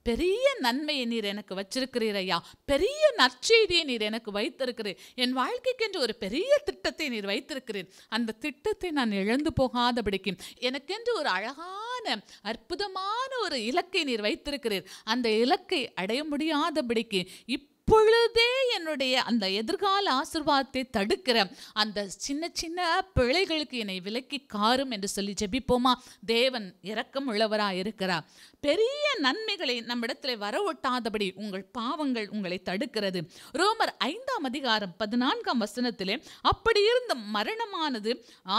பெரிய நன்மையை நீர் எனக்கு வச்சிருக்கிறீர் ஐயா, பெரிய நற்செய்தியை நீர் எனக்கு வைத்திருக்கிறீர், என் வாழ்க்கைக்கென்று ஒரு பெரிய திட்டத்தை நீர் வைத்திருக்கிறீர். அந்த திட்டத்தை நான் இழந்து போகாதபடிக்கு எனக்கென்று ஒரு அழகான அற்புதமான ஒரு இலக்கை நீர் வைத்திருக்கிறீர். அந்த இலக்கை அடைய முடியாதபடிக்கு இப்பொழுதே என்னுடைய அந்த எதிர்கால ஆசீர்வாதத்தை தடுக்கிற அந்த சின்ன சின்ன பிழைகளுக்கு என்னை விலக்கி காரும் என்று சொல்லி ஜெபிப்போமா? தேவன் இரக்கம் உள்ளவராய் இருக்கிறார். பெரிய நன்மைகளை நம்மிடத்தில் வரவொட்டாதபடி உங்கள் பாவங்கள் உங்களை தடுக்கிறது. ரோமர் 5:14 அப்படி இருந்த மரணமானது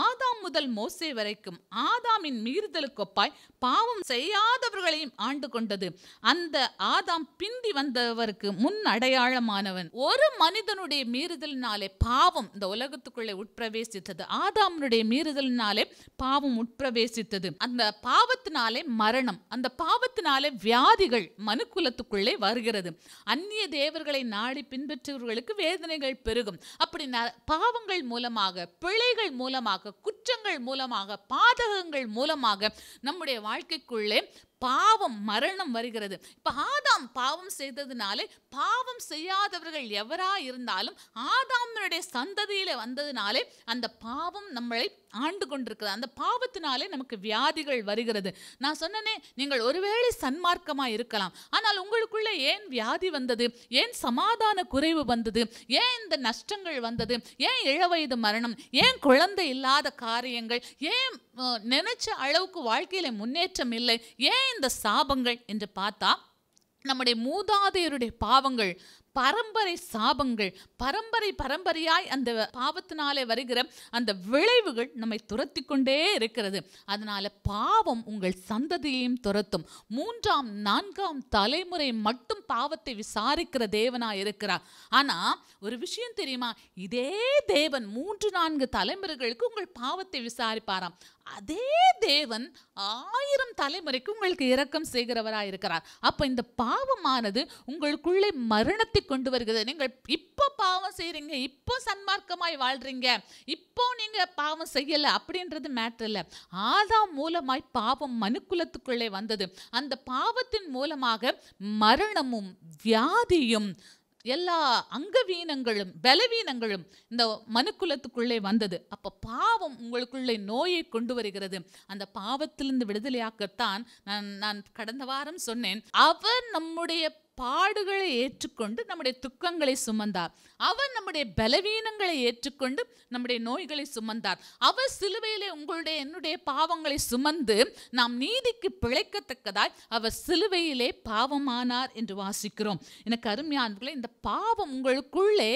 ஆதாம் முதல் மோசே வரைக்கும் ஆதாமின் மீறுதலுக்கொப்பாய் பாவம் செய்யாதவர்களையும் ஆண்டு கொண்டது. அந்த ஆதாம் பிந்தி வந்தவருக்கு முன் அடையாளமானவன். ஒரு மனிதனுடைய மீறுதலினாலே பாவம் இந்த உலகத்துக்குள்ளே உட்பிரவேசித்தது. ஆதாமுடைய மீறுதலினாலே பாவம் உட்பிரவேசித்தது. அந்த பாவத்தினாலே மரணம், அந்த பாவத்தினாலே வியாதிகள் மனுக்குலத்துக்குள்ளே வருகிறது. அந்நிய தேவர்களை நாடி பின்பற்றுவர்களுக்கு வேதனைகள் பெருகும். அப்படி பாவங்கள் மூலமாக, பிழைகள் மூலமாக, குற்றங்கள் மூலமாக, பாதகங்கள் மூலமாக நம்முடைய வாழ்க்கைக்குள்ளே பாவம் மரணம் வருகிறது. இப்ப ஆதாம் பாவம் செய்ததுனாலே பாவம் செய்யாதவர்கள் எவரா இருந்தாலும் ஆதாமுடைய சந்ததியில வந்ததுனாலே அந்த பாவம் நம்மளை ஆண்டு கொண்டிருக்கிறது. அந்த பாவத்தினாலே நமக்கு வியாதிகள் வருகிறது. நான் சொன்னனே, நீங்கள் ஒருவேளை சன்மார்க்கமாக இருக்கலாம், ஆனால் உங்களுக்குள்ளே ஏன் வியாதி வந்தது, ஏன் சமாதான குறைவு வந்தது, ஏன் இந்த நஷ்டங்கள் வந்தது, ஏன் இளவயது மரணம், ஏன் குழந்தை இல்லாத காரியங்கள், ஏன் நினைச்ச அளவுக்கு வாழ்க்கையில முன்னேற்றம் இல்லை, ஏன் இந்த சாபங்கள் என்று பார்த்தா நம்முடைய மூதாதையருடைய பாவங்கள், பரம்பரை சாபங்கள், பரம்பரையாய் அந்த பாவத்தினாலே வருகிற அந்த விளைவுகள் நம்மை துரத்தி கொண்டே இருக்கிறது. அதனால பாவம் உங்கள் சந்ததியையும் துரத்தும். 3ஆம் 4ஆம் தலைமுறை மட்டும் பாவத்தை விசாரிக்கிற தேவனாய் இருக்கிறார். ஆனா ஒரு விஷயம் தெரியுமா? இதே தேவன் 3-4 தலைமுறைகளுக்கு உங்கள் பாவத்தை விசாரிப்பாராம். அதே தேவன் 1000 தலைமுறைக்கு உங்களுக்கு இரக்கம் செய்கிறவராய் இருக்கிறார். அப்ப இந்த பாவமானது உங்களுக்குள்ளே மரணத்தை கொண்டு வருகிறது. நீங்கள் இப்போ பாவம் செய்றீங்க, இப்போ சன்மார்க்கமாய் வாழ்றீங்க, இப்போ நீங்க பாவம் செய்யல அப்படின்றது மேட்டர் இல்ல. ஆதாம் மூலமாய் பாவம் மனுக்குலத்துக்குள்ளே வந்தது. அந்த பாவத்தின் மூலமாக மரணமும் வியாதியும் எல்லா அங்கவீனங்களும் பலவீனங்களும் இந்த மனுக்குலத்துக்குள்ளே வந்தது. அப்ப பாவம் உங்களுக்குள்ளே நோயை கொண்டு வருகிறது. அந்த பாவத்திலிருந்து விடுதலையாக்கத்தான் நான் கடந்த வாரம் சொன்னேன், அவர் நம்முடைய பாடுகளை ஏற்றுக்கொண்டு நம்முடைய துக்கங்களை சுமந்தார். அவர் நம்முடைய பலவீனங்களை ஏற்றுக்கொண்டு நம்முடைய நோய்களை சுமந்தார். அவர் சிலுவையிலே உங்களுடைய என்னுடைய பாவங்களை சுமந்து நாம் நீதிக்கு பிழைக்கத்தக்கதாய் அவர் சிலுவையிலே பாவமானார் என்று வாசிக்கிறோம். எனக்கு அருமையானவர்களே, இந்த பாவம் உங்களுக்குள்ளே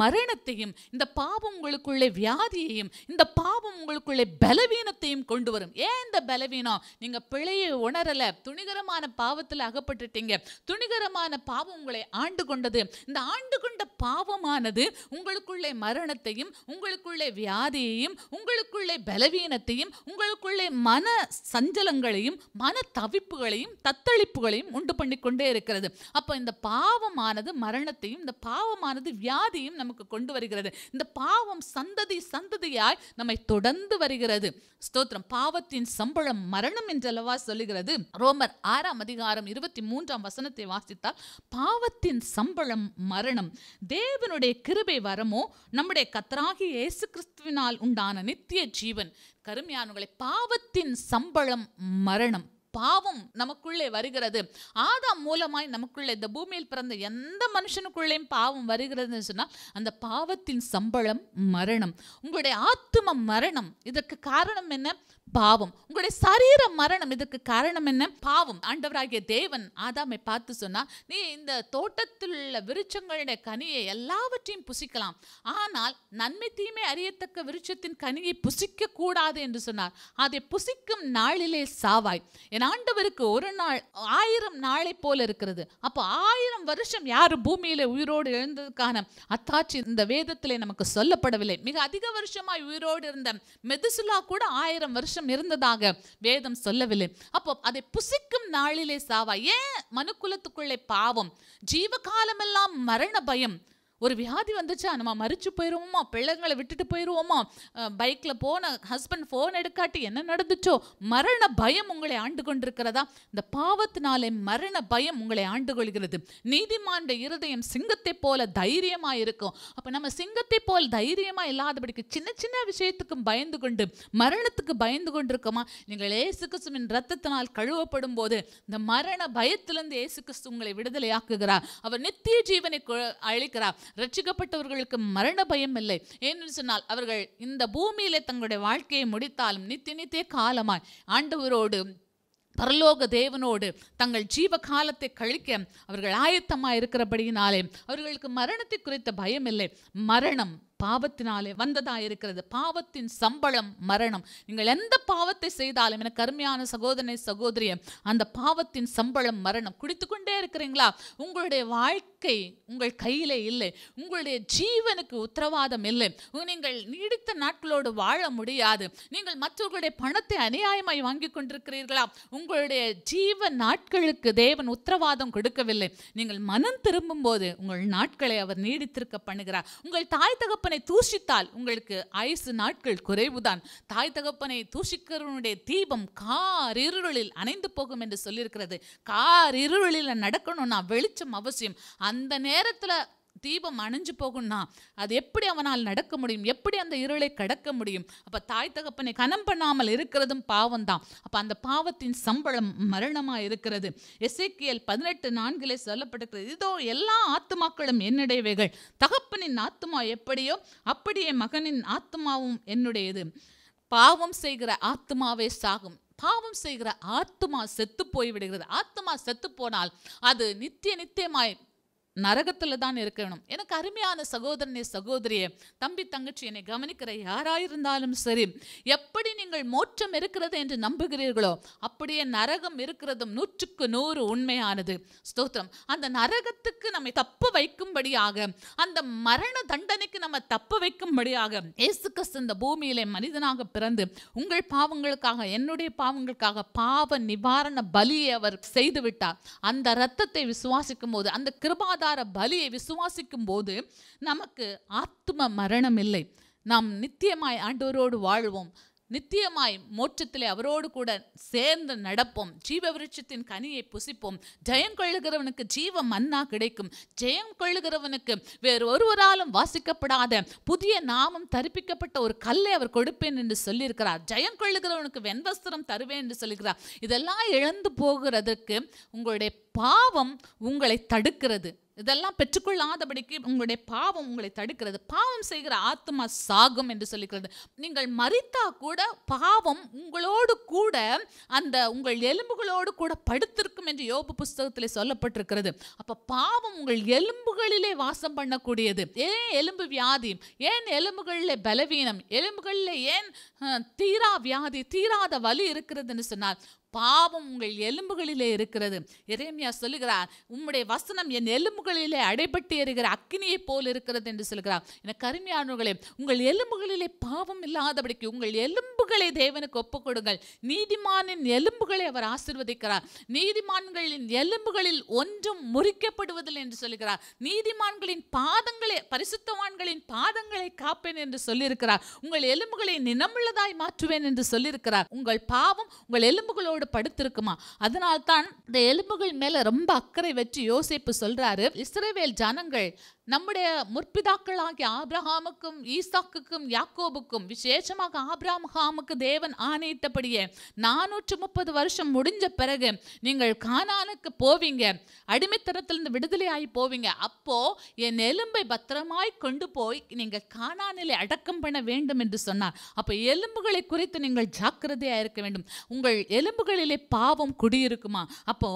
மரணத்தையும், இந்த பாவம் உங்களுக்குள்ளே வியாதியையும், இந்த பாவம் உங்களுக்குள்ளே பலவீனத்தையும் கொண்டு வரும். ஏன் இந்த பலவீனம்? நீங்க பிழையை உணரல, துணிகரமான பாவத்தில் அகப்பட்டுட்டீங்க. துணிகரமான பாவம் உங்களை ஆண்டு கொண்டது. இந்த ஆண்டு கொண்ட பாவமானது உங்களுக்குள்ளே மரணத்தையும், உங்களுக்குள்ளே வியாதியையும், உங்களுக்குள்ளே பலவீனத்தையும், உங்களுக்குள்ளே மன சஞ்சலங்களையும், மன தவிப்புகளையும், தத்தளிப்புகளையும் உண்டு பண்ணி கொண்டே இருக்கிறது. அப்ப இந்த பாவமானது மரணத்தையும், இந்த பாவமானது வியாதியும் நமக்கு கொண்டு வருகிறது. இந்த பாவம் சந்ததியாய் நம்மை தொடர்ந்து வருகிறது. ஸ்தோத்திரம். பாவத்தின் சம்பளம் மரணம் என்றல்லவா சொல்லுகிறது. ரோமர் 6:23 வாசித்தால் பாவத்தின் சம்பளம் மரணம், தேவனுடைய கிருபை வரமோ நம்முடைய கர்த்தராகிய இயேசு கிறிஸ்துவினால் உண்டான நித்திய ஜீவன். கருமையானவர்களே, பாவத்தின் சம்பளம் மரணம். பாவம் நமக்குள்ளே வருகிறது. ஆதாம் மூலமாய் நமக்குள்ளே இந்த பூமியில் பிறந்த எந்த மனுஷனுக்குள்ளேயும் பாவம் வருகிறதுன்னு சொன்னால் அந்த பாவத்தின் சம்பளம் மரணம். உங்களுடைய ஆத்தும மரணம். இதற்கு காரணம் என்ன? பாவம். உங்களுடைய சரீர மரணம். இதற்கு காரணம் என்ன? பாவம். ஆண்டவராகிய தேவன் ஆதாமை பார்த்து சொன்னா, நீ இந்த தோட்டத்தில் உள்ள விருட்சங்களுடைய கனியை எல்லாவற்றையும் புசிக்கலாம், ஆனால் நன்மை தீமை அறியத்தக்க விருட்சத்தின் கனியை புசிக்க கூடாது என்று சொன்னார். அதை புசிக்கும் நாளிலே சாவாய். என் ஆண்டவருக்கு ஒரு நாள் 1000 நாளை போல இருக்கிறது. அப்போ 1000 வருஷம் யாரு பூமியில உயிரோடு எழுந்ததுக்கான அத்தாட்சி இந்த வேதத்திலே நமக்கு சொல்லப்படவில்லை. மிக அதிக வருஷமாய் உயிரோடு இருந்த மெதுசுலா கூட 1000 வருஷம் இருந்ததாக வேதம் சொல்லவில்லை. அப்போ அதை புசிக்கும் நாளிலே சாவா. ஏன்? மனுக்குலத்துக்குள்ளே பாவம், ஜீவகாலமெல்லாம் மரண பயம். ஒரு வியாதி வந்துச்சா நம்ம மறிச்சு போயிடுவோமா, பிள்ளைங்களை விட்டுட்டு போயிடுவோமா, பைக்கில் போன ஹஸ்பண்ட் ஃபோன் எடுக்காட்டி என்ன நடந்துச்சோ, மரண பயம் உங்களை ஆண்டு கொண்டிருக்கிறதா? இந்த பாவத்தினாலே மரண பயம் உங்களை ஆண்டு கொள்கிறது. நீதிமானுடைய இருதயம் சிங்கத்தை போல தைரியமாக இருக்கும். அப்போ நம்ம சிங்கத்தை போல் தைரியமாக இல்லாதபடிக்கு சின்ன சின்ன விஷயத்துக்கும் பயந்து கொண்டு மரணத்துக்கு பயந்து கொண்டிருக்கோமா? நீங்கள் இயேசு கிறிஸ்துவின் ரத்தத்தினால் கழுவப்படும் போது இந்த மரண பயத்திலிருந்து இயேசு கிறிஸ்து உங்களை விடுதலையாக்குகிறார். அவர் நித்திய ஜீவனை அளிக்கிறார். ரட்சிக்கப்பட்டவர்களுக்கு மரண பயம் இல்லை. ஏன்னு சொன்னால் அவர்கள் இந்த பூமியிலே தங்களுடைய வாழ்க்கையை முடித்தாலும் நித்திய காலமாய் ஆண்டவரோடு பரலோக தேவனோடு தங்கள் ஜீவ காலத்தை கழிக்க அவர்கள் ஆயத்தமாக இருக்கிறபடியினாலே அவர்களுக்கு மரணத்தை குறித்த பயம் இல்லை. மரணம் பாவத்தினாலே வந்ததா இருக்கிறது. பாவத்தின் சம்பளம் மரணம். நீங்கள் எந்த பாவத்தை செய்தாலும், எனக்கு அருமையான சகோதரனை சகோதரிய, அந்த பாவத்தின் சம்பளம் மரணம். குடித்துக்கொண்டே இருக்கிறீங்களா? உங்களுடைய வாழ்க்கை உங்கள் கையிலே இல்லை. உங்களுடைய ஜீவனுக்கு உத்தரவாதம் இல்லை. நீங்கள் நீடித்த நாட்களோடு வாழ முடியாது. நீங்கள் மற்றவர்களுடைய பணத்தை அநியாயமாய் வாங்கி கொண்டிருக்கிறீர்களா? உங்களுடைய ஜீவ நாட்களுக்கு தேவன் உத்தரவாதம் கொடுக்கவில்லை. நீங்கள் மனம் திரும்பும் போது உங்கள் நாட்களை அவர் நீடித்திருக்க பண்ணுகிறார். உங்கள் தாய் தகப்பனை தூஷித்தால் உங்களுக்கு ஆயுசு நாட்கள் குறைவுதான். தாய் தகப்பனை தூஷிக்கிறவனுடைய தீபம் கார் இருளில் அணைந்து போகும் என்று சொல்லியிருக்கிறது. கார் இருளில் நடக்கணும்னா வெளிச்சம் அவசியம். அந்த நேரத்தில் தீபம் அணைஞ்சு போகும்னா அது எப்படி அவனால் நடக்க முடியும்? எப்படி அந்த இருளை கடக்க முடியும்? அப்போ தாய் தகப்பனை கனம் பண்ணாமல் இருக்கிறதும் பாவம் தான். அப்போ அந்த பாவத்தின் சம்பளம் மரணமாக இருக்கிறது. எசேக்கியேல் 18:4 சொல்லப்பட்டிருக்கிறது, இதோ எல்லா ஆத்துமாக்களும் என்னுடையவைகள், தகப்பனின் ஆத்துமா எப்படியோ அப்படியே மகனின் ஆத்துமாவும் என்னுடையது. பாவம் செய்கிற ஆத்துமாவே சாகும். பாவம் செய்கிற ஆத்துமா செத்து போய்விடுகிறது. ஆத்துமா செத்து போனால் அது நித்தியமாய் நரகத்தில் தான் இருக்கணும். எனக்கு அருமையான சகோதரனே சகோதரியே, தம்பி தங்கச்சி, என்னை கவனிக்கிற யாராயிருந்தாலும் சரி, எப்படி நீங்கள் மோட்சம் இருக்கிறது என்று நம்புகிறீர்களோ அப்படியே நரகம் இருக்கிறதும் 100% உண்மையானது. ஸ்தோத்திரம். அந்த நரகத்துக்கு நம்மை தப்ப வைக்கும்படியாக, அந்த மரண தண்டனைக்கு நம்ம தப்ப வைக்கும்படியாக இயேசு கிறிஸ்து இந்த பூமியிலே மனிதனாக பிறந்து உங்கள் பாவங்களுக்காக, என்னுடைய பாவங்களுக்காக பாவ நிவாரண பலியை அவர் செய்து விட்டார். அந்த இரத்தத்தை விசுவாசிக்கும் போது, அந்த கிருபாதார பலியை விசுவாசிக்கும் போது நமக்கு ஆத்தும மரணம் இல்லை. நாம் நித்தியமாய் ஆண்டவரோடு வாழ்வோம். நித்தியமாய் மோட்சத்திலே அவரோடு கூட சேர்ந்து நடப்போம். ஜீவ விருட்சத்தின் கனியை புசிப்போம். ஜெயம் கொள்ளுகிறவனுக்கு ஜீவ மன்னா கிடைக்கும். ஜெயம் கொள்ளுகிறவனுக்கு வேறு ஒருவராலும் வாசிக்கப்படாத புதிய நாமம் தரிப்பிக்கப்பட்ட ஒரு கல்லை அவர் கொடுப்பேன் என்று சொல்லியிருக்கிறார். ஜெயம் கொள்ளுகிறவனுக்கு வெண்வஸ்திரம் தருவேன் என்று சொல்லுகிறார். இதெல்லாம் இழந்து போகிறதுக்கு உங்களுடைய பாவம் உங்களை தடுக்கிறது. இதெல்லாம் பெற்றுக்கொள்ளாதபடிக்கு உங்களுடைய பாவம் உங்களை தடுக்கிறது. பாவம் செய்கிற ஆத்மா சாகும் என்று சொல்லிக்கிறது. நீங்கள் மரித்தா கூட பாவம் உங்களோடு கூட, அந்த உங்கள் எலும்புகளோடு கூட படுத்திருக்கும் என்று யோபு புஸ்தகத்தில் சொல்லப்பட்டிருக்கிறது. அப்ப பாவம் உங்கள் எலும்புகளிலே வாசம் பண்ணக்கூடியது. ஏன் எலும்பு வியாதி? ஏன் எலும்புகளிலே பலவீனம்? எலும்புகளிலே ஏன் தீரா வியாதி, தீராத வலி இருக்கிறதுன்னு சொன்னால் பாவம் உங்கள் எலும்புகளிலே இருக்கிறது. எரேமியா சொல்லுகிறார், உம்முடைய வசனம் என் எலும்புகளிலே அடைபட்டு எறிகிற அக்கினியை போல் இருக்கிறது என்று சொல்கிறார். எனக்கு அருமையானவர்களே, உங்கள் எலும்புகளிலே பாவம் இல்லாதபடிக்கு உங்கள் எலும்புகளை தேவனுக்கு ஒப்புக் கொடுங்கள். நீதிமானின் எலும்புகளை அவர் ஆசீர்வதிக்கிறார். நீதிமான்களின் எலும்புகளில் ஒன்றும் முறிக்கப்படுவதில்லை என்று சொல்லுகிறார். நீதிமான்களின் பாதங்களை, பரிசுத்தவான்களின் பாதங்களை காப்பேன் என்று சொல்லியிருக்கிறார். உங்கள் எலும்புகளை நினமுள்ளதாய் மாற்றுவேன் என்று சொல்லியிருக்கிறார். உங்கள் பாவம் உங்கள் எலும்புகளோடு படுத்திருக்குமா? அதனால்தான் இந்த எலும்புகள் மேல ரொம்ப அக்கறை வச்சு யோசேப்பு சொல்றாரு, இஸ்ரவேல் ஜனங்கள் நம்முடைய முற்பிதாக்களாகிய ஆபிரகாமுக்கும் ஈசாக்குக்கும் யாக்கோபுக்கும், விசேஷமாக ஆபிரகாமுக்கு தேவன் ஆணையிட்டபடியே 430 வருஷம் முடிஞ்ச பிறகு நீங்கள் கானானுக்கு போவீங்க, அடிமைத்தனத்திலிருந்து விடுதலையாகி போவீங்க. அப்போ என் எலும்பை பத்திரமாய் கொண்டு போய் நீங்கள் கானானிலே அடக்கம் பண்ண வேண்டும் என்று சொன்னார். அப்போ எலும்புகளை குறித்து நீங்கள் ஜாக்கிரதையாக இருக்க வேண்டும். உங்கள் எலும்புகளிலே பாவம் குடியிருக்குமா? அப்போ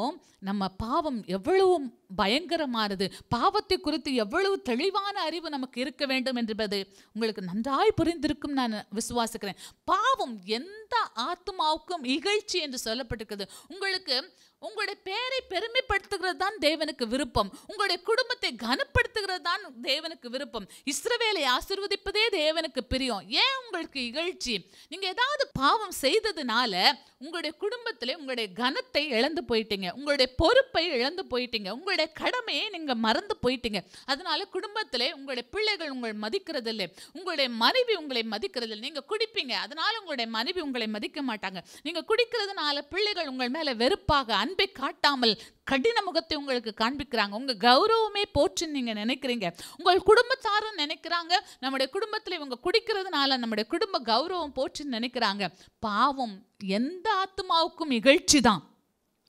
நம்ம பாவம் எவ்வளவு பயங்கரமானது, பாவத்தை குறித்து எவ்வளவு தெளிவான அறிவு நமக்கு இருக்க வேண்டும் என்பது உங்களுக்கு நன்றாய் புரிந்திருக்கும் நான் விசுவாசிக்கிறேன். பாவம் எந்த ஆத்மாவுக்கும் இகழ்ச்சி என்று சொல்லப்பட்டிருக்கிறது. உங்களுக்கு உங்களுடைய பேரை பெருமைப்படுத்துகிறது தான் தேவனுக்கு விருப்பம். உங்களுடைய குடும்பத்தை கனப்படுத்துகிறது தான் தேவனுக்கு விருப்பம். இஸ்ரவேலை ஆசீர்வதிப்பதே தேவனுக்கு பிரியம். ஏன் உங்களுக்கு இகழ்ச்சி? நீங்க ஏதாவது பாவம் செய்ததுனால உங்களுடைய குடும்பத்திலே உங்களுடைய கனத்தை இழந்து போயிட்டீங்க, உங்களுடைய பொறுப்பை இழந்து போயிட்டீங்க, உங்களுடைய கடமையை நீங்க மறந்து போயிட்டீங்க. அதனால குடும்பத்திலே உங்களுடைய பிள்ளைகள் உங்களை மதிக்கிறதில்லை, உங்களுடைய மனைவி உங்களை மதிக்கிறதில்லை. நீங்க குடிப்பீங்க, அதனால உங்களுடைய மனைவி உங்களை மதிக்க மாட்டாங்க. நீங்க குடிக்கிறதுனால பிள்ளைகள் உங்கள் மேல வெறுப்பாக அன்பை காட்டாமல் கடின முகத்தை உங்களுக்கு காண்பிக்கிறாங்க. உங்க கௌரவமே போச்சுன்னு நீங்க நினைக்கிறீங்க. உங்கள் குடும்பத்தாரும் நினைக்கிறாங்க, நம்முடைய குடும்பத்தில் இவங்க குடிக்கிறதுனால நம்முடைய குடும்ப கௌரவம் போச்சுன்னு நினைக்கிறாங்க. பாவம் எந்த ஆத்மாவுக்கும் இகழ்ச்சி தான்.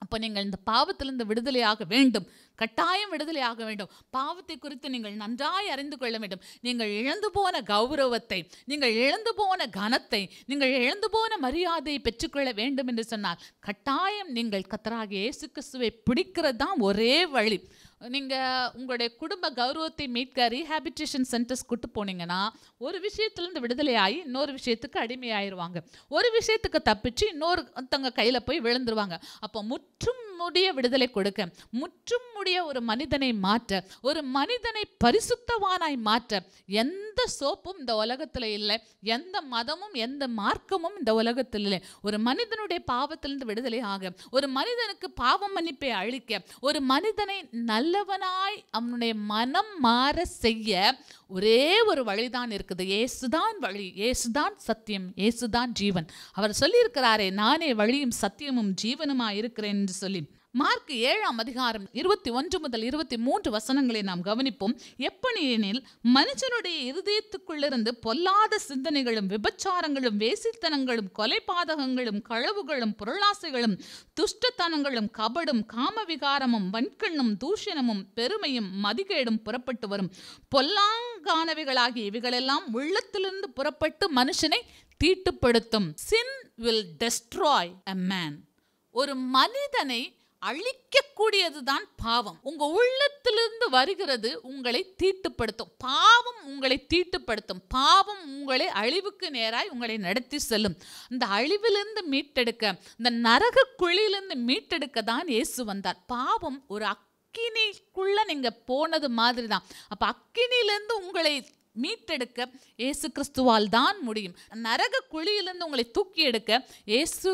அப்போ நீங்கள் இந்த பாவத்திலிருந்து விடுதலையாக வேண்டும், கட்டாயம் விடுதலையாக வேண்டும். பாவத்தை குறித்து நீங்கள் நன்றாய் அறிந்து கொள்ள வேண்டும். நீங்கள் இழந்து போன கௌரவத்தை, நீங்கள் இழந்து போன கனத்தை, நீங்கள் இழந்து போன மரியாதையை பெற்றுக்கொள்ள வேண்டும் என்று சொன்னால் கட்டாயம் நீங்கள் கர்த்தராகிய இயேசு கிறிஸ்துவை பிடிக்கிறது தான் ஒரே வழி. நீங்கள் உங்களுடைய குடும்ப கௌரவத்தை மீட்க ரீஹாபிலிட்டேஷன் சென்டர்ஸ் கூட்டு போனீங்கன்னா ஒரு விஷயத்துலேருந்து விடுதலை ஆகி இன்னொரு விஷயத்துக்கு அடிமையாயிருவாங்க. ஒரு விஷயத்துக்கு தப்பிச்சு இன்னொருத்தவங்க கையில் போய் விழுந்துருவாங்க. அப்போ முற்றும் முடிய விடுதலை கொடுக்க, முற்றும் முடிய ஒரு மனிதனை மாற்ற, ஒரு மனிதனை பரிசுத்தவானாய் மாற்ற எந்த சோப்பும் இந்த உலகத்தில் இல்லை, எந்த மதமும் எந்த மார்க்கமும் இந்த உலகத்தில் இல்லை. ஒரு மனிதனுடைய பாவத்திலிருந்து விடுதலை ஆக, ஒரு மனிதனுக்கு பாவ மன்னிப்பை அளிக்க, ஒரு மனிதனை நல்லவனாய் அவனுடைய மனம் மாற செய்ய ஒரே ஒரு வழிதான் இருக்குது. இயேசுதான் வழி, இயேசுதான் சத்தியம், இயேசுதான் ஜீவன். அவர் சொல்லியிருக்கிறாரே, நானே வழியும் சத்தியமும் ஜீவனுமாய் இருக்கிறேன் என்று சொல்லி. மார்க் 7ஆம் அதிகாரம் 21 முதல் 23 வசனங்களை நாம் கவனிப்போம். எப்படியெனில் மனுஷனுடைய இருதயத்துக்குள்ளிருந்து பொல்லாத சிந்தனைகளும் விபச்சாரங்களும் வேசித்தனங்களும் கொலைபாதகங்களும் களவுகளும் பொருளாசைகளும் துஷ்டத்தனங்களும் கபடும் காமவிகாரமும் வன்கண்ணும் தூஷணமும் பெருமையும் மதிகேடும் புறப்பட்டு வரும். பொல்லாங்கானவைகளாகிய இவைகளெல்லாம் உள்ளத்திலிருந்து புறப்பட்டு மனுஷனை தீட்டுப்படுத்தும். Sin will destroy a man. ஒரு மனிதனை அழிக்கக்கூடியதுதான் பாவம். உங்க உள்ளத்திலிருந்து வருகிறது உங்களை தீட்டுப்படுத்தும். பாவம் உங்களை தீட்டுப்படுத்தும். பாவம் உங்களை அழிவுக்கு நேராய் உங்களை நடத்தி செல்லும். இந்த அழிவிலிருந்து மீட்டெடுக்க, இந்த நரக குழியிலிருந்து மீட்டெடுக்க தான் இயேசு வந்தார். பாவம் ஒரு அக்கினிக்குள்ள நீங்க போனது மாதிரி தான். அப்ப அக்கினியிலிருந்து உங்களை மீட்டெடுக்க இயேசு கிறிஸ்துவால் தான் முடியும். நரக குழியிலிருந்து உங்களை தூக்கி எடுக்க இயேசு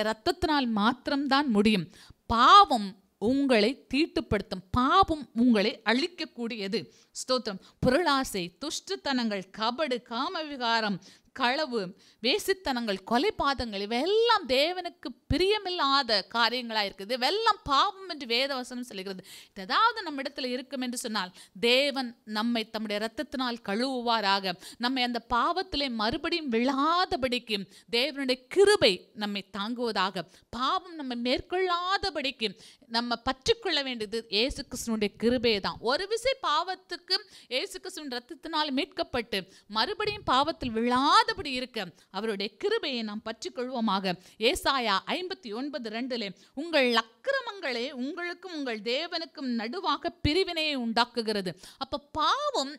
இரத்தத்தினால் மாத்திரம்தான் முடியும். பாவம் உங்களை தீட்டுப்படுத்தும். பாவம் உங்களை அழிக்கக்கூடியது. ஸ்தோத்திரம். பொருளாசை, துஷ்டத்தனங்கள், கபடு, காமவிகாரம், களவு, வேசித்தனங்கள், கொலைபாதங்கள் இவையெல்லாம் தேவனுக்கு பிரியமில்லாத காரியங்களா இருக்குது. இவையெல்லாம் பாவம் என்று வேதவசனம் சொல்கிறது. ஏதாவது நம்ம இடத்துல இருக்கும் என்று சொன்னால் தேவன் நம்மை தம்முடைய இரத்தத்தினால் கழுவுவாராக. நம்மை அந்த பாவத்திலே மறுபடியும் விழாதபடிக்கு தேவனுடைய கிருபை நம்மை தாங்குவதாக. பாவம் நம்ம மேற்கொள்ளாதபடிக்கு நம்ம பற்றிக்கொள்ள வேண்டியது இயேசு கிறிஸ்துவினுடைய கிருபையை தான். ஒரு விசை பாவத்துக்கு இயேசு கிறிஸ்துவின் இரத்தத்தினால் மீட்கப்பட்டு மறுபடியும் பாவத்தில் விழாதபடி இருக்க அவருடைய கிருபையை நாம் பற்றிக்கொள்வோமாக. ஏசாயா 59:2 உங்கள் அக்கிரமங்களே உங்களுக்கும் உங்கள் தேவனுக்கும் நடுவாக பிரிவினையை உண்டாக்குகிறது. அப்ப பாவம்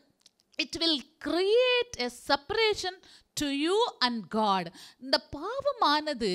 it will create a separation to you and God. இந்த பாவமானது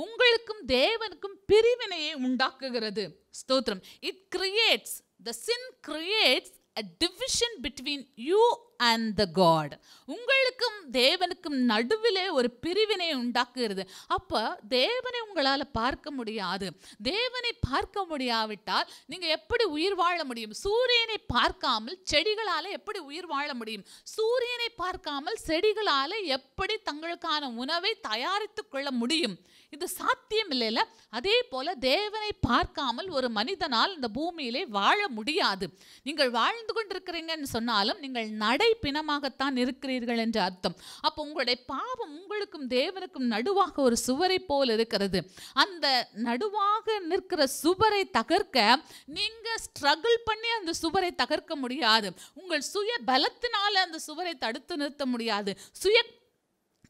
உங்களுக்கும் தேவனுக்கும் பிரிவினையை உண்டாக்குகிறது. ஸ்தோத்திரம். It creates, the sin creates a division between you and the God. உங்களுக்கும் தேவனுக்கும் நடுவிலே ஒரு பிரிவினை உண்டாக்குகிறது. அப்ப தேவனை உங்களால் பார்க்க முடியாது. தேவனை பார்க்க முடியாவிட்டால் நீங்க எப்படி உயிர் வாழ முடியும்? சூரியனை பார்க்காமல் செடிகளால எப்படி உயிர் வாழ முடியும்? சூரியனை பார்க்காமல் செடிகளால எப்படி தங்களுக்கான உணவை தயாரித்துக் கொள்ள முடியும்? இது சாத்தியம் இல்லைல்ல. அதே போல தேவனை பார்க்காமல் ஒரு மனிதனால் இந்த பூமியிலே வாழ முடியாது. நீங்கள் வாழ்ந்து கொண்டிருக்கிறீங்கன்னு சொன்னாலும் நீங்கள் நடை பிணமாகத்தான் இருக்கிறீர்கள் என்று அர்த்தம். அப்போ உங்களுடைய பாவம் உங்களுக்கும் தேவனுக்கும் நடுவாக ஒரு சுவரை போல் இருக்கிறது. அந்த நடுவாக நிற்கிற சுவரை தகர்க்க நீங்க ஸ்ட்ரகிள் பண்ணி அந்த சுவரை தகர்க்க முடியாது. உங்கள் சுய பலத்தினால அந்த சுவரை தடுத்து நிறுத்த முடியாது. சுய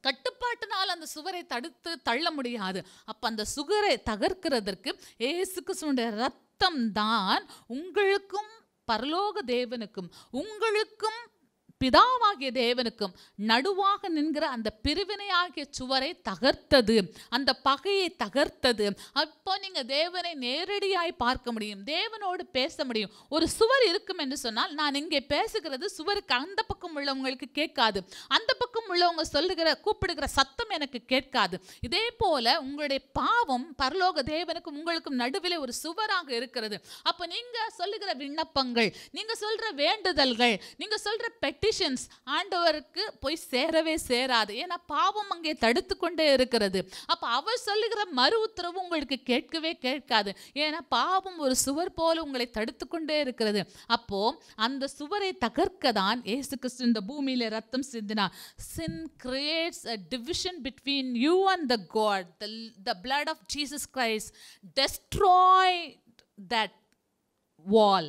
கட்டுப்பாட்டினால் அந்த சுவரை தடுத்து தள்ள முடியாது. அப்ப அந்த சுவரை தகர்க்கிறதற்கு இயேசு கிறிஸ்துவினுடைய இரத்தம் தான் உங்களுக்கும் பரலோக தேவனுக்கும், உங்களுக்கும் பிதாவாகிய தேவனுக்கும் நடுவாக நின்கிற அந்த பிரிவினையாகிய சுவரை தகர்த்தது, அந்த பகையை தகர்த்தது. அப்போ நீங்க தேவனை நேரடியாய் பார்க்க முடியும், தேவனோடு பேச முடியும். ஒரு சுவர் இருக்கும் என்று சொன்னால் நான் இங்கே பேசுகிறது சுவருக்கு அந்த பக்கம் உள்ளவங்களுக்கு கேட்காது, அந்த பக்கம் உள்ளவங்க கூப்பிடுகிற சத்தம் எனக்கு கேட்காது. இதே போல உங்களுடைய பாவம் பரலோக தேவனுக்கும் உங்களுக்கும் நடுவில் ஒரு சுவராக இருக்கிறது. அப்ப நீங்க சொல்லுகிற விண்ணப்பங்கள், நீங்க சொல்ற வேண்டுதல்கள், நீங்க சொல்ற பெட்டிஷன்ஸ் ஆண்டவருக்கு போய் சேரவே சேராது. ஏன்னா பாவம் அங்கே தடுத்து கொண்டே இருக்கிறது. அப்ப அவர் சொல்லுகிற மறு உத்தரவு உங்களுக்கு கேட்கவே கேட்காது. ஏன்னா பாவம் ஒரு சுவர் போல உங்களை தடுத்து கொண்டே இருக்கிறது. அப்போ அந்த சுவரை தகர்க்க தான் இயேசு கிறிஸ்து இந்த பூமியில ரத்தம் சிந்தினார். Sin creates a division between you and the God. The blood of Jesus Christ destroyed that wall.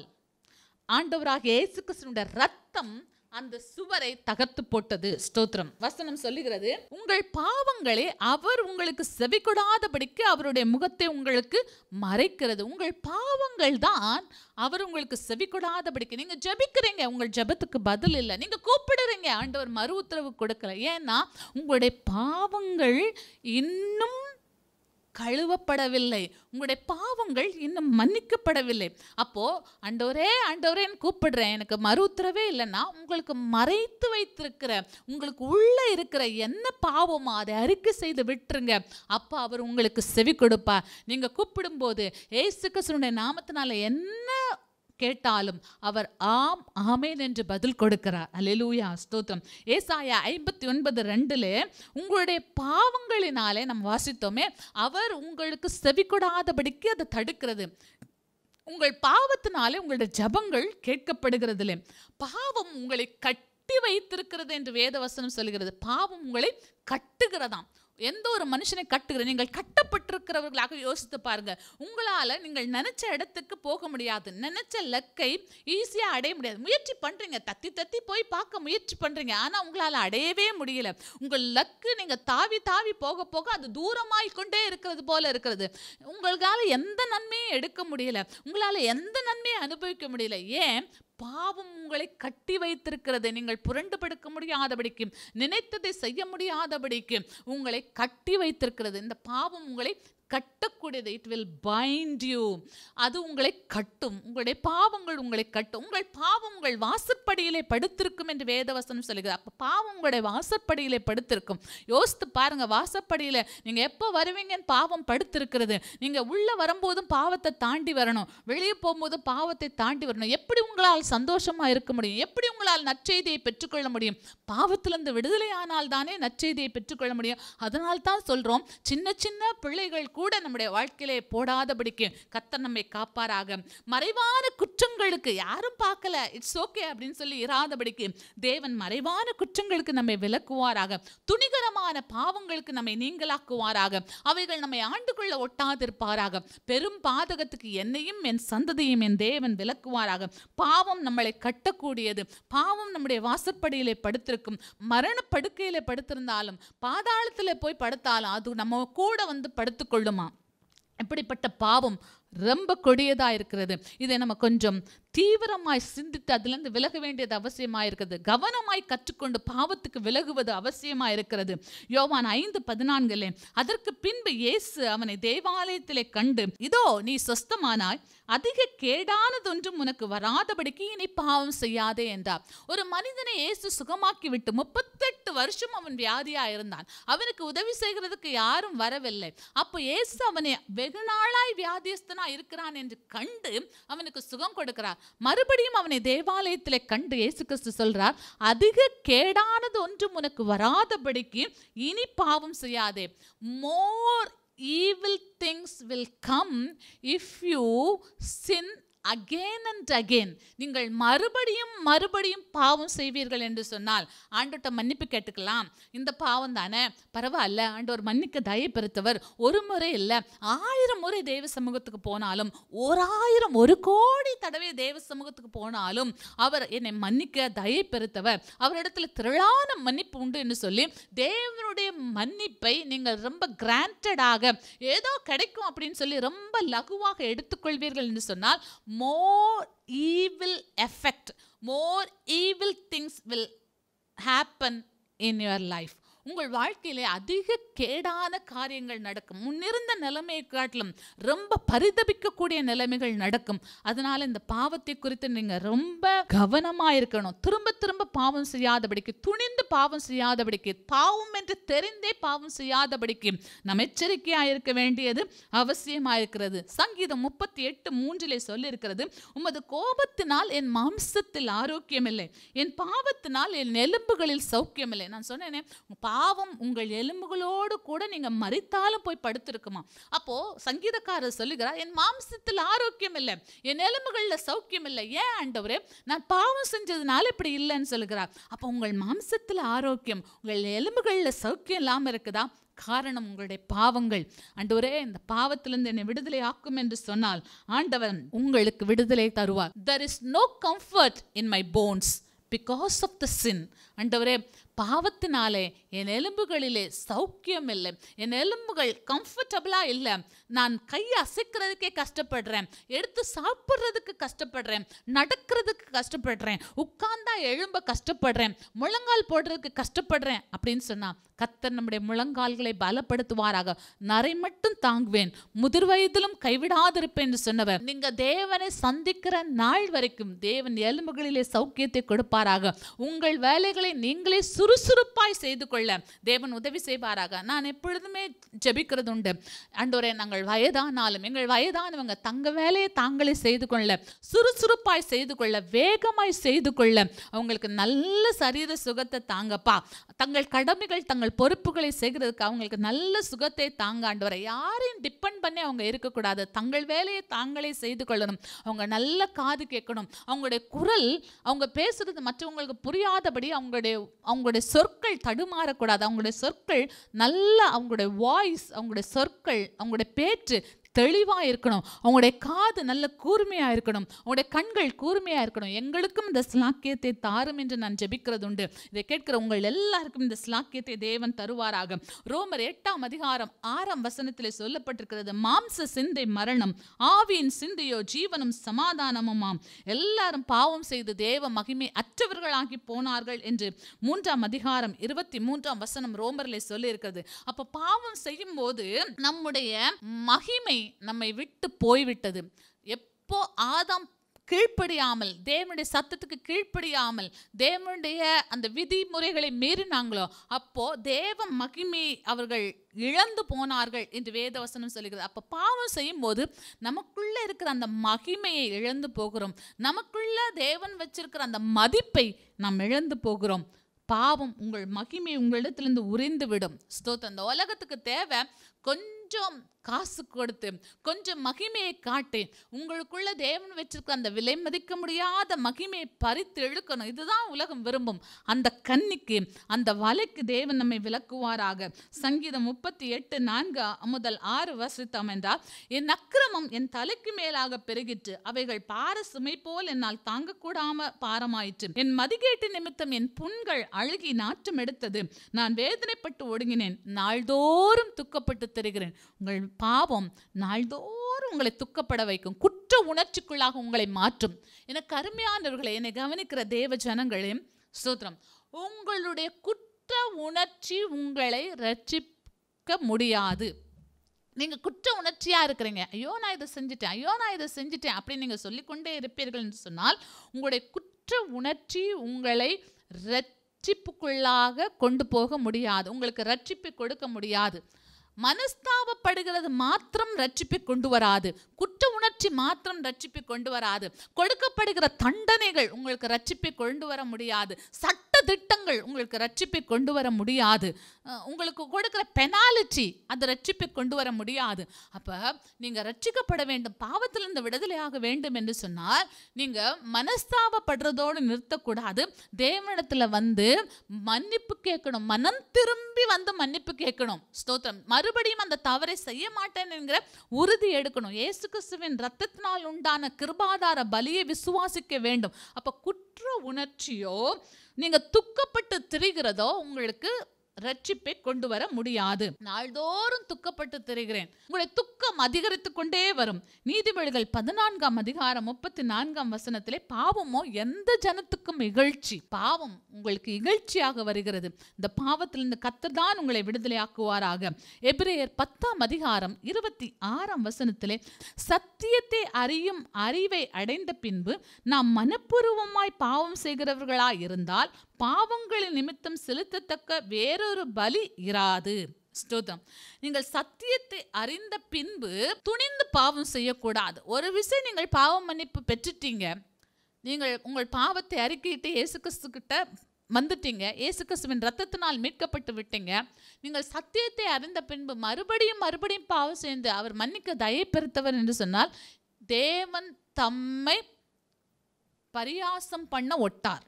ஆண்டவராக இயேசு கிறிஸ்துவின் ரத்தம் அந்த சுவரை தகர்த்து போட்டது. ஸ்தோத்திரம். வசனம் சொல்லுகிறது, உங்கள் பாவங்களை அவர் உங்களுக்கு செவி கொடாதபடிக்கு அவருடைய முகத்தை உங்களுக்கு மறைக்கிறது. உங்கள் பாவங்கள் தான் அவர் உங்களுக்கு செவி கொடாதபடிக்கு. நீங்க ஜெபிக்கிறீங்க, உங்கள் ஜெபத்துக்கு பதில் இல்லை. நீங்க கூப்பிடுறீங்க, ஆண்டவர் மறு உத்தரவு கொடுக்கல. ஏன்னா உங்களுடைய பாவங்கள் இன்னும் கழுவப்படவில்லை, உங்களுடைய பாவங்கள் இன்னும் மன்னிக்கப்படவில்லை. அப்போ ஆண்டவரே ஆண்டவரேன்னு கூப்பிடுறேன், எனக்கு மறு உத்தரவே இல்லைன்னா உங்களுக்கு மறைத்து வைத்திருக்கிற, உங்களுக்கு உள்ள இருக்கிற என்ன பாவமோ அதை அறிக்கை செய்து விட்டுருங்க. அப்போ அவர் உங்களுக்கு செவி கொடுப்பார். நீங்க கூப்பிடும் போது இயேசு கிறிஸ்துவின் நாமத்தினால என்ன கேட்டாலும் அவர் ஆம் ஆமேன் என்று பதில் கொடுக்கிறார். அல்லேலூயா, ஸ்தோத்திரம். ஏசாயா 59:2 உங்களுடைய பாவங்களினாலே நம்ம வாசித்தோமே, அவர் உங்களுக்கு செவி கொடாதபடிக்கு அதை தடுக்கிறது. உங்கள் பாவத்தினாலே உங்களுடைய ஜபங்கள் கேட்கப்படுகிறதில்லை. பாவம் உங்களை கட்டி வைத்திருக்கிறது என்று வேதவசனம் சொல்கிறது. பாவம் உங்களை கட்டுகிறதாம். எந்த ஒரு மனுஷனை கட்டுகிற, நீங்கள் கட்டப்பட்டிருக்கிறவர்களாக யோசித்து பாருங்க. உங்களால நீங்கள் நினைச்ச இடத்துக்கு போக முடியாது, நினைச்ச லக்கை ஈஸியா அடைய முடியாது. முயற்சி பண்றீங்க, தத்தி தத்தி போய் பார்க்க முயற்சி பண்றீங்க, ஆனா உங்களால அடையவே முடியல. உங்கள் லக்கு நீங்க தாவி தாவி போக போக அது தூரமாய் கொண்டே இருக்கிறது போல இருக்கிறது. உங்களால எந்த நன்மையும் எடுக்க முடியல, உங்களால எந்த நன்மையும் அனுபவிக்க முடியல. ஏன்? பாவம் உங்களை கட்டி வைத்திருக்கிறது. நீங்கள் புரண்டு படுக்க முடியாதபடிக்கு, நினைத்ததை செய்ய முடியாதபடிக்கு உங்களை கட்டி வைத்திருக்கிறது. இந்த பாவம் உங்களை கட்டக்கூடியது. It will bind you. அது உங்களை கட்டும். உங்களுடைய பாவங்கள் உங்களை கட்டும். உங்கள் பாவம் உங்கள் வாசற்படியிலே படுத்திருக்கும் என்று வேதவசனம் சொல்லுகிறது. அப்போ பாவம் உங்களுடைய வாசற்படியிலே படுத்திருக்கும். யோசித்து பாருங்க, வாசற்படியில் நீங்க எப்போ வருவீங்கன்னு பாவம் படுத்திருக்கிறது. நீங்க உள்ள வரும்போதும் பாவத்தை தாண்டி வரணும், வெளியே போகும்போதும் பாவத்தை தாண்டி வரணும். எப்படி உங்களால் சந்தோஷமா இருக்க முடியும்? எப்படி உங்களால் நற்செய்தியை பெற்றுக்கொள்ள முடியும்? பாவத்திலிருந்து விடுதலை ஆனால் தானே நற்செய்தியை பெற்றுக்கொள்ள முடியும். அதனால் தான் சொல்றோம், சின்ன சின்ன பிள்ளைகள் கூட நம்முடைய வாழ்க்கையிலே போடாதபடிக்கு கர்த்தர் நம்மை காப்பாராக. மறைவான குற்றங்களுக்கு யாரும் பார்க்கல, இட்ஸ் ஓகே அப்படின்னு சொல்லி இராதபடிக்கு தேவன் மறைவான குற்றங்களுக்கு நம்மை விலக்குவாராக. துணிகரமான பாவங்களுக்கு நம்மை நீங்களாக்குவாராக. அவைகள் நம்மை ஆண்டுகொள்ள ஒட்டாதிருப்பாராக. பெரும் பாதகத்துக்கு என்னையும் என் சந்ததியும் என் தேவன் விலக்குவாராக. பாவம் நம்மளை கட்டக்கூடியது. பாவம் நம்முடைய வாசற்படியிலே படுத்திருக்கும். மரண படுக்கையிலே படுத்திருந்தாலும், பாதாளத்தில் போய் படுத்தாலும் அது நம்ம கூட வந்து படுத்துக்கொள்ளுமா? இப்படிப்பட்ட பாவம் ரொம்ப கொடியதா இருக்கிறது. இதை நம்ம கொஞ்சம் தீவிரமாய் சிந்தித்து அதிலிருந்து விலக வேண்டியது அவசியமாக இருக்கிறது. கவனமாய் கற்றுக்கொண்டு பாவத்துக்கு விலகுவது அவசியமாக இருக்கிறது. யோவான் 5:14 அதற்கு பின்பு இயேசு அவனை தேவாலயத்திலே கண்டு, இதோ நீ சொஸ்தமானாய், அதிக கேடானதொன்றும் உனக்கு வராதபடிக்கு இனி பாவம் செய்யாதே என்றார். ஒரு மனிதனை இயேசு சுகமாக்கி விட்டு 38 வருஷம் அவன் வியாதியா இருந்தான். அவனுக்கு உதவி செய்கிறதுக்கு யாரும் வரவில்லை. அப்போ இயேசு அவனை வெகு நாளாய் வியாதியஸ்தனா இருக்கிறான் என்று கண்டு அவனுக்கு சுகம் கொடுக்கிறார். மறுபடியும் அவனை தேவாலயத்திலே கண்டு இயேசு கிறிஸ்து சொல்றார், அதிக கேடானது ஒன்றும் உனக்கு வராதபடிக்கு இனி பாவம் செய்யாதே. More evil things will come if you sin again and again. நீங்கள் மறுபடியும் மறுபடியும் பாவம் செய்வீர்கள் என்று சொன்னால் ஆண்டவர்ட்ட மன்னிப்பு கேட்டுக்கலாம். இந்த பாவம் தானே, பரவாயில்ல, ஆண்டவர் மன்னிக்க தயை பெருத்தவர். ஒரு முறை இல்லை, 1000 முறை தேவ சமூகத்துக்கு போனாலும், 1 கோடி தடவை தேவ சமூகத்துக்கு போனாலும் அவர் என்னை மன்னிக்க தயை பெருத்தவர். அவரிடத்துல திரளான மன்னிப்பு உண்டு என்று சொல்லி தேவனுடைய மன்னிப்பை நீங்கள் ரொம்ப கிராண்டடாக ஏதோ கிடைக்கும் அப்படின்னு சொல்லி ரொம்ப லகுவாக எடுத்துக்கொள்வீர்கள் என்று சொன்னால் more evil effect, more evil things will happen in your life. உங்கள் வாழ்க்கையிலே அதிக கேடான காரியங்கள் நடக்கும். முன்னிருந்த நிலைமையை காட்டிலும் ரொம்ப பரிதபிக்கக்கூடிய நிலைமைகள் நடக்கும். அதனால இந்த பாவத்தை குறித்து நீங்க ரொம்ப கவனமா இருக்கணும். திரும்ப திரும்ப பாவம் செய்யாதபடிக்கு, துணிந்து பாவம் செய்யாதபடிக்கு, பாவம் என்று தெரிந்தே பாவம் செய்யாதபடிக்கு நாம் எச்சரிக்கையா இருக்க வேண்டியது அவசியமா இருக்கிறது. சங்கீதம் 38:3 சொல்லி இருக்கிறது, உமது கோபத்தினால் என் மாம்சத்தில் ஆரோக்கியம் இல்லை, என் பாவத்தினால் என் எலும்புகளில் சௌக்கியம் இல்லை. நான் சொன்னேனே, பாவம் உங்கள் எலும்புகளோடு கூட நீங்க மரித்தாலும் போய் படுத்திருக்குமா. அப்போ சங்கீதக்காரர் சொல்லுகிறார், என் மாம்சத்தில் ஆரோக்கியம் இல்லை, என் எலும்புகள்ல சௌக்கியம் இல்லை. ஏன் ஆண்டவரே, நான் பாவம் செஞ்சதுனால இப்படி இல்லைன்னு சொல்லுகிறார். அப்போ உங்கள் மாம்சத்தில் ஆரோக்கியம், உங்கள் எலும்புகள்ல சௌக்கியம் இல்லாம இருக்குதா? காரணம் உங்களுடைய பாவங்கள். ஆண்டவரே, இந்த பாவத்திலிருந்து என்னை விடுதலை ஆக்கும் என்று சொன்னால் ஆண்டவர் உங்களுக்கு விடுதலை தருவார். There is no comfort in my bones because of the sin. ஆண்டவரே, பாவத்தினாலே என் எலும்புகளிலே சௌக்கியம் இல்லை, என் எலும்புகள் கம்ஃபர்டபுளா இல்லை, நான் கை அசைக்கிறதுக்கே கஷ்டப்படுறேன், எடுத்து சாப்பிட்றதுக்கு கஷ்டப்படுறேன், நடக்கிறதுக்கு கஷ்டப்படுறேன், உட்கார்ந்தா எழும்ப கஷ்டப்படுறேன், முழங்கால் போடுறதுக்கு கஷ்டப்படுறேன் அப்படின்னு சொன்னா கர்த்தர் நம்முடைய முழங்கால்களை பலப்படுத்துவாராக. நரை மட்டும் தாங்குவேன், முதிர் வயதிலும் கைவிடாதிருப்பேன் என்று சொன்னவர். நீங்க தேவனை சந்திக்கிற நாள் வரைக்கும் தேவன் எலும்புகளிலே சௌக்கியத்தை கொடுப்பாராக. உங்கள் வேலைகளை நீங்களே சுறுசுறுப்பாய் செய்து கொள்ள தேவன் உதவி செய்வாராக. நான் எப்பொழுதுமே ஜெபிக்கிறது உண்டு, ஆண்டவரே, நாங்கள் வயதானாலும் எங்கள் வயதானவங்க தங்க வேலையை தாங்களே செய்து கொள்ள, சுறுசுறுப்பாய் செய்து கொள்ள, வேகமாய் செய்து கொள்ள, அவங்களுக்கு நல்ல சரீர சுகத்தை தாங்கப்பா. தங்கள் கடமைகள் தங்கள் பொறுப்புகளை செய்கிறதுக்கு அவங்களுக்கு நல்ல சுகத்தை தாங்க ஆண்டவரே. யாரையும் டிபெண்ட் பண்ணி அவங்க இருக்கக்கூடாது, தங்கள் வேலையை தாங்களே செய்து கொள்ளணும். அவங்க நல்ல காது கேட்கணும், அவங்களுடைய குரல், அவங்க பேசுறது மற்றவங்களுக்கு புரியாதபடி அவங்களுடைய சொற்கள் தடுமாறக்கூடாது. அவங்களுடைய சொற்கள் நல்ல, அவங்களுடைய வாய்ஸ், அவங்களுடைய சொற்கள், அவங்களுடைய பேச்சு தெளிவாக இருக்கணும். அவங்களுடைய காது நல்ல கூர்மையாக இருக்கணும், அவங்களுடைய கண்கள் கூர்மையாக இருக்கணும். எங்களுக்கும் இந்த ஸ்லாக்கியத்தை தாரும் என்று நான் ஜெபிக்கிறது உண்டு. இதை கேட்கிற உங்கள் எல்லாருக்கும் இந்த ஸ்லாக்கியத்தை தேவன் தருவாராக. ரோமர் 8:6 சொல்லப்பட்டிருக்கிறது, மாம்ச சிந்தை மரணம், ஆவியின் சிந்தையோ ஜீவனும் சமாதானமுமாம். எல்லாரும் பாவம் செய்து தேவ மகிமை அற்றவர்களாகி போனார்கள் என்று 3:23 ரோமரிலே சொல்லி இருக்கிறது. அப்ப பாவம் செய்யும் போது நம்முடைய மகிமை நம்மை விட்டு போய்விட்டது. எப்போ ஆதாம் கீழ்ப்படியாமல், தேவனுடைய சத்தத்துக்கு கீழ்ப்படியாமல், தேவனுடைய அந்த விதிமுறைகளை மீறினாங்களோ, அப்போ தேவ மகிமை அவர்கள் இழந்து போனார்கள் என்று வேதவசனம் சொல்லுகிறது. அப்போ பாவம் செய்யும் போது நமக்குள்ள இருக்கிற அந்த மகிமையை இழந்து போகிறோம். நமக்குள்ள தேவன் வச்சிருக்கிற அந்த மதிப்பை நாம் இழந்து போகிறோம். பாவம் உங்கள் மகிமை உங்களிடத்திலிருந்து உறிந்து விடும். ஸ்தோத்திரம். அந்த உலகத்துக்கு தேவை கொஞ்சம் காசு கொடுத்து, கொஞ்சம் மகிமையை காட்டி, உங்களுக்குள்ள தேவன் வச்சிருக்கிற அந்த விலை மதிக்க முடியாத மகிமையை பறித்து இழுக்கணும். இதுதான் உலகம் விரும்பும். அந்த கன்னிக்கு, அந்த வலைக்கு தேவன் நம்மை விலக்குவாராக. சங்கீதம் 38:4-6 என்றால், என் அக்கிரமம் என் தலைக்கு மேலாக பெருகிற்று, அவைகள் பார சுமை போல் என்னால் தாங்கக்கூடாம பாரமாயிற்று. என் மதிகேட்டு நிமித்தம் என் புண்கள் அழுகி நாற்றம் எடுத்தது, நான் வேதனைப்பட்டு ஒடுங்கினேன், நாள்தோறும் துக்கப்பட்டு தெரிகிறேன். உங்கள் பாவம் நாள்தோறும் உங்களை துக்கப்பட வைக்கும், குற்ற உணர்ச்சிக்குள்ளாக உங்களை மாற்றும். எனக்கு அருமையானவர்களை, என்னை கவனிக்கிற தேவ ஜனங்களே, ஸ்தோத்திரம், உங்களுடைய குற்ற உணர்ச்சி உங்களை ரட்சிக்க முடியாது. நீங்க குற்ற உணர்ச்சியா இருக்கிறீங்க, ஐயோ நான் இதை செஞ்சுட்டேன், ஐயோ நான் இதை செஞ்சுட்டேன் அப்படின்னு நீங்க சொல்லிக்கொண்டே இருப்பீர்கள் என்று சொன்னால், உங்களுடைய குற்ற உணர்ச்சி உங்களை ரட்சிப்புக்குள்ளாக கொண்டு போக முடியாது, உங்களுக்கு ரட்சிப்பை கொடுக்க முடியாது. மனஸ்தாபப்படுகிறது மாத்திரம் ரட்சிப்பை கொண்டு வராது, குற்ற உணர்ச்சி மாத்திரம் ரட்சிப்பை கொண்டு வராது, கொடுக்கப்படுகிற தண்டனைகள் உங்களுக்கு ரட்சிப்பை கொண்டு வர முடியாது, சட்ட திட்டங்கள் உங்களுக்கு ரட்சிப்பை கொண்டு வர முடியாது, உங்களுக்கு கொடுக்கிற பெனாலிட்டி அது ரட்சிப்பை கொண்டு வர முடியாது. அப்போ நீங்கள் ரட்சிக்கப்பட வேண்டும், பாவத்திலிருந்து விடுதலையாக வேண்டும் என்று சொன்னால் நீங்கள் மனஸ்தாபப்படுறதோடு நிறுத்தக்கூடாது. தேவனிடத்தில் வந்து மன்னிப்பு கேட்கணும், மனம் திரும்பி வந்து மன்னிப்பு கேட்கணும். ஸ்தோத்திரம். மறுபடியும் அந்த தவறை செய்ய மாட்டேன் என்கிற உறுதி எடுக்கணும். இயேசு கிறிஸ்துவின் இரத்தத்தினால் உண்டான கிருபாதார பலியை விசுவாசிக்க வேண்டும். அப்போ குற்ற உணர்ச்சியோ, நீங்க துக்கப்பட்டு திரிகிறதோ உங்களுக்கு ரட்சிப்பை கொண்டு வர முடியாது. நாள்தோறும் துக்கப்பட்டு திரிகிறேன், உங்களுடைய துக்கம் அதிகரித்து கொண்டே வரும். நீதிமொழிகள் 14:34 பாவமோ எந்த ஜனத்துக்கும் இகழ்ச்சி, பாவம் உங்களுக்கு இகழ்ச்சியாக வருகிறது, இந்த பாவத்திலிருந்து கர்த்தர் தான் உங்களை விடுதலையாக்குவாராக. எபிரேயர் 10:26 சத்தியத்தை அறியும் அறிவை அடைந்த பின்பு நாம் மனப்பூர்வமாய் பாவம் செய்கிறவர்களாய் இருந்தால் பாவங்களின் நிமித்தம் செலுத்தத்தக்க வேறொரு பலி இராது. ஸ்தோத்திரம். நீங்கள் சத்தியத்தை அறிந்த பின்பு துணிந்து பாவம் செய்யக்கூடாது. ஒரு விஷயம், நீங்கள் பாவம் மன்னிப்பு பெற்றுட்டீங்க, நீங்கள் உங்கள் பாவத்தை அறிக்கையிட்டு இயேசு கிறிஸ்து கிட்ட வந்துட்டீங்க, இயேசு கிறிஸ்துவின் ரத்தத்தினால் மீட்கப்பட்டு விட்டீங்க. நீங்கள் சத்தியத்தை அறிந்த பின்பு மறுபடியும் பாவம் செய்து அவர் மன்னிக்க தயை பெருத்தவர் என்று சொன்னால் தேவன் தம்மை பரியாசம் பண்ண ஒட்டார்.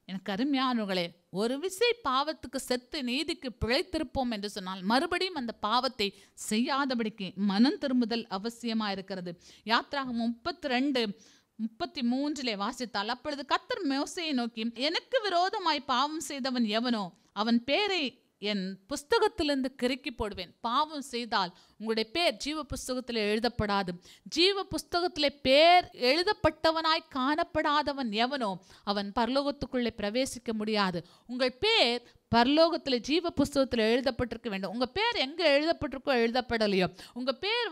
எனக்கு அருமையானவர்களே, ஒரு விசை பாவத்துக்கு செத்து நீதிக்கு பிழைத்திருப்போம் என்று சொன்னால் மறுபடியும் அந்த பாவத்தை செய்யாதபடிக்கு மனம் திரும்புதல் அவசியமா இருக்கிறது. யாத்ராகமம் 32:33 வாசித்தால், அப்பொழுது கர்த்தர் மோசேயை நோக்கி, எனக்கு விரோதமாய் பாவம் செய்தவன் எவனோ அவன் பேரை என் புஸ்தகத்திலிருந்து கிறுக்கி போடுவேன். பாவம் செய்தால் உங்களுடைய பேர் ஜீவ புஸ்தகத்தில் எழுதப்படாது. ஜீவ புஸ்தகத்திலே பேர் எழுதப்பட்டவனாய் காணப்படாதவன் எவனோ அவன் பரலோகத்துக்குள்ளே பிரவேசிக்க முடியாது. உங்கள் பேர் பரலோகத்தில் ஜீவ புஸ்தகத்தில் எழுதப்பட்டிருக்க வேண்டும். உங்கள் பேர் எங்கே எழுதப்பட்டிருக்கோ எழுதப்படலையோ, உங்கள் பேர்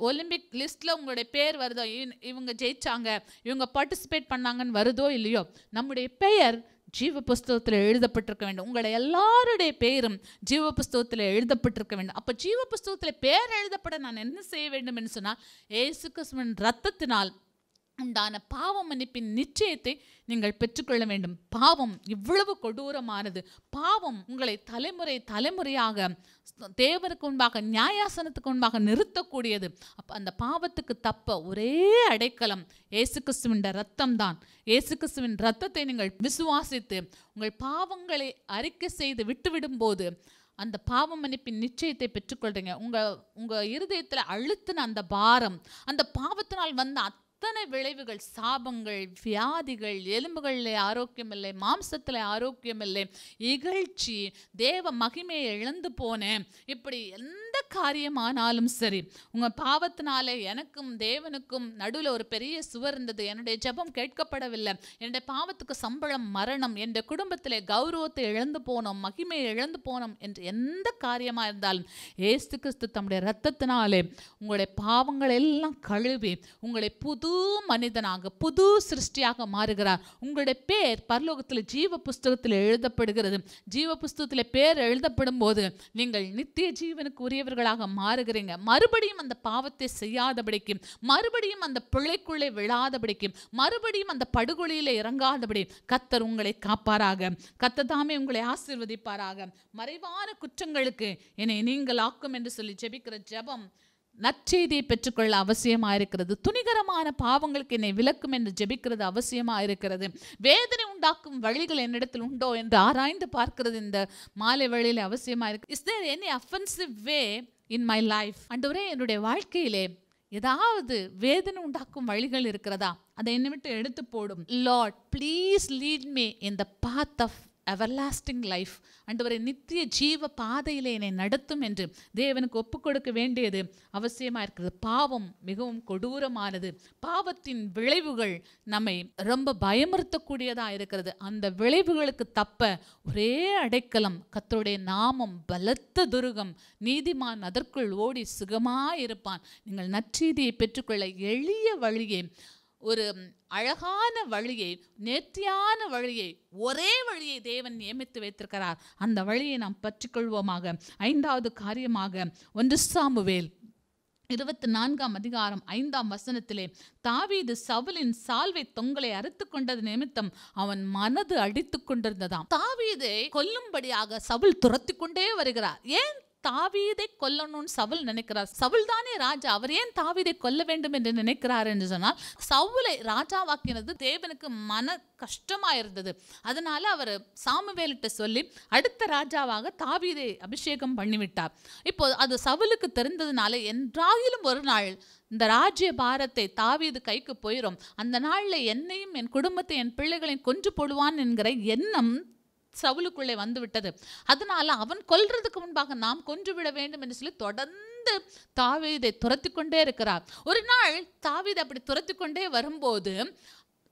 ஒலிம்பிக் லிஸ்ட்டில் உங்களுடைய பேர் வருதோ, இவங்க ஜெயிச்சாங்க, இவங்க பார்ட்டிசிபேட் பண்ணாங்கன்னு வருதோ இல்லையோ, நம்முடைய பெயர் ஜீவ புஸ்தகத்தில் எழுதப்பட்டிருக்க வேண்டும். உங்களை எல்லாருடைய பெயரும் ஜீவ புஸ்தகத்தில் எழுதப்பட்டிருக்க வேண்டும். அப்போ ஜீவ புஸ்தகத்தில் பேர் எழுதப்பட நான் என்ன செய்ய வேண்டும் என்று சொன்னால், இயேசு கிறிஸ்துவின் இரத்தத்தினால் உண்டான பாவ மன்னிப்பின் நிச்சயத்தை நீங்கள் பெற்றுக்கொள்ள வேண்டும். பாவம் இவ்வளவு கொடூரமானது. பாவம் உங்களை தலைமுறையாக தேவனுக்கு முன்பாக, நியாயாசனத்துக்கு முன்பாக நிறுத்தக்கூடியது. அப்போ அந்த பாவத்துக்கு தப்ப ஒரே அடைக்கலம் இயேசு கிறிஸ்துவின் ரத்தம் தான். இயேசு கிறிஸ்துவின் ரத்தத்தை நீங்கள் விசுவாசித்து உங்கள் பாவங்களை அறிக்கை செய்து விட்டுவிடும் போது அந்த பாவ மன்னிப்பின் நிச்சயத்தை பெற்றுக்கொள்றீங்க. உங்க இருதயத்தில் அழுத்தின அந்த பாரம், அந்த பாவத்தினால் வந்த அத்தனை விளைவுகள், சாபங்கள், வியாதிகள், எலும்புகளில் ஆரோக்கியம் இல்லை, மாம்சத்தில் ஆரோக்கியம் இல்லை, இகழ்ச்சி, தேவ மகிமையை இழந்து போனேன், இப்படி எந்த காரியமானாலும் சரி, உங்கள் பாவத்தினாலே எனக்கும் தேவனுக்கும் நடுவில் ஒரு பெரிய சுவர் இருந்தது, என்னுடைய ஜெபம் கேட்கப்படவில்லை, என்னுடைய பாவத்துக்கு சம்பளம் மரணம், என்னுடைய குடும்பத்திலே கௌரவத்தை இழந்து போனோம், மகிமையை இழந்து போனோம் என்று எந்த காரியமாக இருந்தாலும் இயேசு கிறிஸ்து தம்முடைய இரத்தத்தினாலே உங்களுடைய பாவங்கள் எல்லாம் கழுவி உங்களை புது மனிதனாக, புது சிருஷ்டியாக மாறுகிறார். உங்களுடைய பேர் பரலோகத்தில் ஜீவ புஸ்தகத்தில் எழுதப்படுகிறது. ஜீவ புஸ்தகத்தில் பேர் எழுதப்படும் போது நீங்கள் நித்திய ஜீவனுக்கு உரியவர்களாக மாறுகிறீங்க. மறுபடியும் அந்த பாவத்தை செய்யாதபடிக்கு, மறுபடியும் அந்த பிழைக்குள்ளே விழாதபடிக்கு, மறுபடியும் அந்த படுகொலியிலே இறங்காதபடி கர்த்தர் உங்களை காப்பாராக. கர்த்தர் தாமே உங்களை ஆசீர்வதிப்பாராக. மறைவான குற்றங்களுக்கு என்னை நீங்கள் ஆக்கும் என்று சொல்லி ஜெபிக்கிற ஜெபம் நற்செய்தியை பெற்றுக்கொள்ள அவசியமாக இருக்கிறது. துணிகரமான பாவங்களுக்கு என்னை விலக்கும் என்று ஜெபிக்கிறது அவசியமாக இருக்கிறது. வேதனை உண்டாக்கும் வழிகள் என்னிடத்தில் உண்டோ என்று ஆராய்ந்து பார்க்கிறது இந்த மாலை வேளையிலே அவசியமாக இருக்கு. Is there any offensive way in my life? ஆண்டவரே, என்னுடைய வாழ்க்கையிலே ஏதாவது வேதனை உண்டாக்கும் வழிகள் இருக்கிறதா? அதை என்னை விட்டு எடுத்து போடும். Lord, please lead me in the path of everlasting life. ஆண்டவரே, நித்திய ஜீவ பாதையிலே என்னை நடத்தும் என்று தேவனுக்கு ஒப்புக் கொடுக்க வேண்டியது அவசியமாக இருக்கிறது. பாவம் மிகவும் கொடூரமானது. பாவத்தின் விளைவுகள் நம்மை ரொம்ப பயமுறுத்தக்கூடியதாக இருக்கிறது. அந்த விளைவுகளுக்கு தப்ப ஒரே அடைக்கலம் கர்த்தருடைய நாமம், பலத்த துருகம். நீதிமான் அதற்குள் ஓடி சுகமாயிருப்பான். நீங்கள் நற்செய்தியை பெற்றுக்கொள்ள எளிய வழியை, ஒரு அழகான வழியை, நேர்த்தியான வழியை, ஒரே வழியை தேவன் நியமித்து வைத்திருக்கிறார். அந்த வழியை நாம் பற்றிக்கொள்வோமாக. 5வது காரியமாக 1 சாமுவேல் 24:5 தாவீது சவுலின் சால்வை தொங்கலை அறுத்து கொண்டது நிமித்தம் அவன் மனது அடித்து கொண்டிருந்ததாம். தாவீதை கொல்லும்படியாக சவுல் துரத்தி கொண்டே வருகிறார். ஏன் தாவீதை கொல்லணும்னு சவுல் நினைக்கிறார்? சவுல் தானே ராஜா, அவர் ஏன் தாவீதை கொல்ல வேண்டும் என்று நினைக்கிறார் என்று சொன்னால், சவுலை ராஜாவாக்கினது தேவனுக்கு மன கஷ்டமா இருந்தது. அதனால அவர் சாமுவேலிட்ட சொல்லி அடுத்த ராஜாவாக தாவீதை அபிஷேகம் பண்ணிவிட்டார். இப்போ அது சவுலுக்கு தெரிந்ததுனால என்றாகிலும் ஒரு நாள் இந்த ராஜ்ய பாரத்தை தாவீது கைக்கு போயிடும், அந்த நாளில் என்னையும் என் குடும்பத்தை என் பிள்ளைகளையும் கொன்று போடுவான் என்கிற எண்ணம் சவுலுக்குள்ளே வந்து விட்டது. அதனால அவன் கொல்றதுக்கு முன்பாக நாம் கொன்று விட வேண்டும் என்று சொல்லி தொடர்ந்து தாவீதை துரத்தி கொண்டே இருக்கிறார். ஒரு நாள் தாவீது அப்படி துரத்தி கொண்டே வரும்போது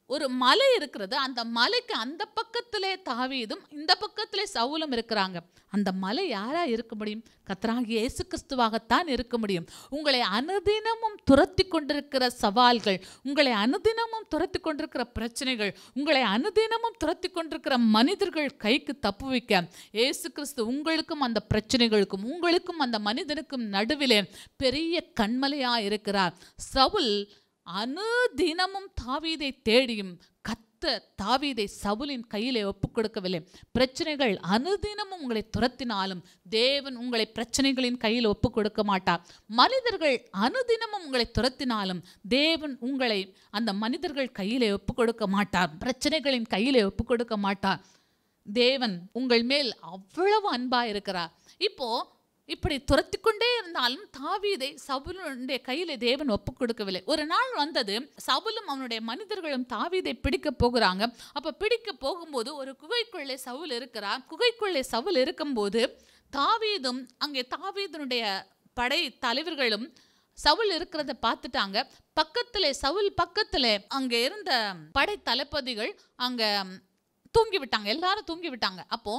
ஒரு மலை இருக்கிறது. அந்த மலைக்கு அந்த பக்கத்திலே தாவீதும் இந்த பக்கத்திலே சவுலும் இருக்கிறாங்க. அந்த மலை யாரா இருக்க முடியும்? கர்த்தராகிய இயேசு கிறிஸ்துவாகத்தான் இருக்க முடியும். உங்களை அனுதினமும் துரத்தி கொண்டிருக்கிற சவால்கள், உங்களை அனுதினமும் துரத்தி கொண்டிருக்கிற பிரச்சனைகள், உங்களை அனுதினமும் துரத்தி கொண்டிருக்கிற மனிதர்கள் கைக்கு தப்புவிக்க இயேசு கிறிஸ்து உங்களுக்கும் அந்த பிரச்சனைகளுக்கும் உங்களுக்கும் அந்த மனிதனுக்கும் நடுவிலே பெரிய கண்மலையா இருக்கிறார். சவுல் அனுதினமும் தாவீதை தேடியும் கர்த்தர் தாவீதை சவுலின் கையிலே ஒப்புக் கொடுக்கவில்லை. பிரச்சனைகள் அனுதினமும் உங்களை துரத்தினாலும் தேவன் உங்களை பிரச்சனைகளின் கையில் ஒப்புக் கொடுக்க மாட்டார். மனிதர்கள் அனுதினமும் உங்களை துரத்தினாலும் தேவன் உங்களை அந்த மனிதர்கள் கையிலே ஒப்புக் கொடுக்க மாட்டார். பிரச்சனைகளின் கையிலே ஒப்புக் கொடுக்க மாட்டார். தேவன் உங்கள் மேல் அவ்வளவு அன்பா இருக்கிறார். இப்போ இப்படி துரத்தி கொண்டே இருந்தாலும் தாவீதை சவுலுடைய கையிலே தேவன் ஒப்புக் கொடுக்கவில்லை. ஒரு நாள் வந்தது, சவுலும் அவனுடைய மனிதர்களும் தாவீதை பிடிக்க போகிறாங்க. அப்ப பிடிக்க போகும்போது ஒரு குகைக்குள்ளே சவுல் இருக்கிறார். குகைக்குள்ளே சவுல் இருக்கும்போது தாவீதும் அங்கே தாவீதனுடைய படை தலைவர்களும் சவுல் இருக்கிறத பார்த்துட்டாங்க. பக்கத்திலே சவுல் பக்கத்திலே அங்கே இருந்த படை தளபதிகள் அங்க தூங்கி விட்டாங்க. எல்லாரும் தூங்கி விட்டாங்க. அப்போ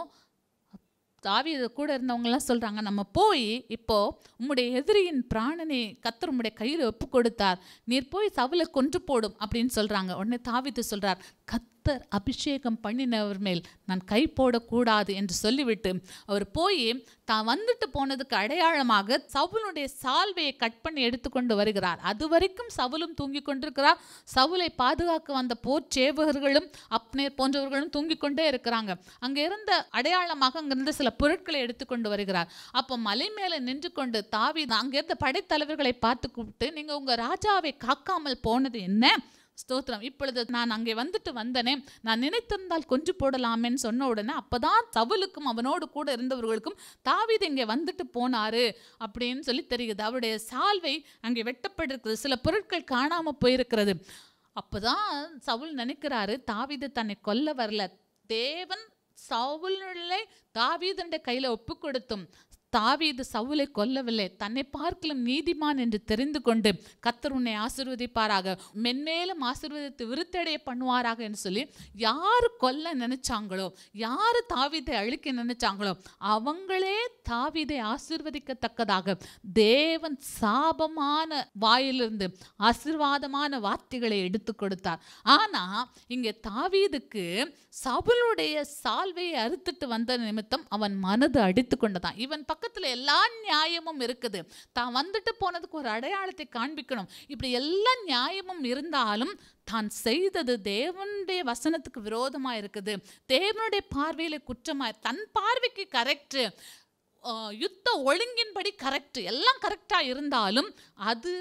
தாவீது கூட இருந்தவங்க எல்லாம் சொல்றாங்க, நம்ம போய் இப்போ உம்முடைய எதிரியின் பிராணனை கர்த்தர் உம்முடைய கையில் ஒப்பு கொடுத்தார், நீர் போய் சவுலை கொன்று போடும் அப்படின்னு சொல்றாங்க. உடனே தாவீது சொல்றார், கர்த்தர் அபிஷேகம் பண்ணினவர் மேல் நான் கை போடக்கூடாது என்று சொல்லிவிட்டு அவர் போய் தான் வந்துட்டு போனதுக்கு அடையாளமாக சவுலுடைய சால்வையை கட் பண்ணி எடுத்துக்கொண்டு வருகிறார். அது வரைக்கும் சவுலும் தூங்கி கொண்டிருக்கிறார். சவுலை பாதுகாக்க வந்த போர் சேவகர்களும் அப்னேர் போன்றவர்களும் தூங்கி கொண்டே இருக்கிறாங்க. அங்க இருந்த அடையாளமாக அங்கிருந்த சில பொருட்களை எடுத்துக்கொண்டு வருகிறார். அப்போ மலை மேல நின்று கொண்டு தாவீது அங்கிருந்த படைத்தலைவர்களை பார்த்து கூப்பிட்டு, நீங்க உங்க ராஜாவை காக்காமல் போனது என்ன? ஸ்தோத்திரம். இப்பொழுது நான் அங்கே வந்தனே, நான் நினைத்திருந்தால் கொன்று போடலாமேன்னு சொன்ன உடனே அப்பதான் சவுலுக்கும் அவனோடு கூட இருந்தவர்களுக்கும் தாவீது இங்கே வந்துட்டு போனாரு அப்படின்னு சொல்லி தெரியுது. அவருடைய சால்வை அங்கே வெட்டப்பட்டிருக்கிறது, சில பொருட்கள் காணாம போயிருக்கிறது. அப்பதான் சவுல் நினைக்கிறாரு, தாவீது தன்னை கொல்ல வரல, தேவன் சவுலை தாவீதுடைய கையில ஒப்பு கொடுத்தும் தாவீது சவுலை கொல்லவில்லை, தன்னை பார்க்கலும் நீதிமான் என்று தெரிந்து கொண்டு கர்த்தர் உன்னை ஆசீர்வதிப்பாராக, மென்மேலும் ஆசீர்வதித்து விருத்தடைய பண்ணுவாராக என்று சொல்லி யாரு கொல்ல நினைச்சாங்களோ, யாரு தாவீதை அழிக்க நினைச்சாங்களோ அவங்களே தாவீதை ஆசீர்வதிக்கத்தக்கதாக தேவன் சாபமான வாயிலிருந்து ஆசீர்வாதமான வார்த்தைகளை எடுத்து கொடுத்தார். ஆனா இங்கே தாவீதுக்கு சவுலுடைய சால்வையை அறுத்துட்டு வந்த நிமித்தம் அவன் மனது அடித்து கொண்டதான். இவன் பக்கத்துல எல்லா நியாயமும் இருக்குது, தான் வந்துட்டு போனதுக்கு ஒரு அடையாளத்தை காண்பிக்கணும், இப்படி எல்லா நியாயமும் இருந்தாலும் தான் செய்தது தேவனுடைய வசனத்துக்கு விரோதமா இருக்குது, தேவனுடைய பார்வையில குற்றமா, தன் பார்வைக்கு கரெக்ட், யுத்த ஒழுங்கின்படி கரெக்ட், எல்லாம் கரெக்டா இருந்தாலும் அது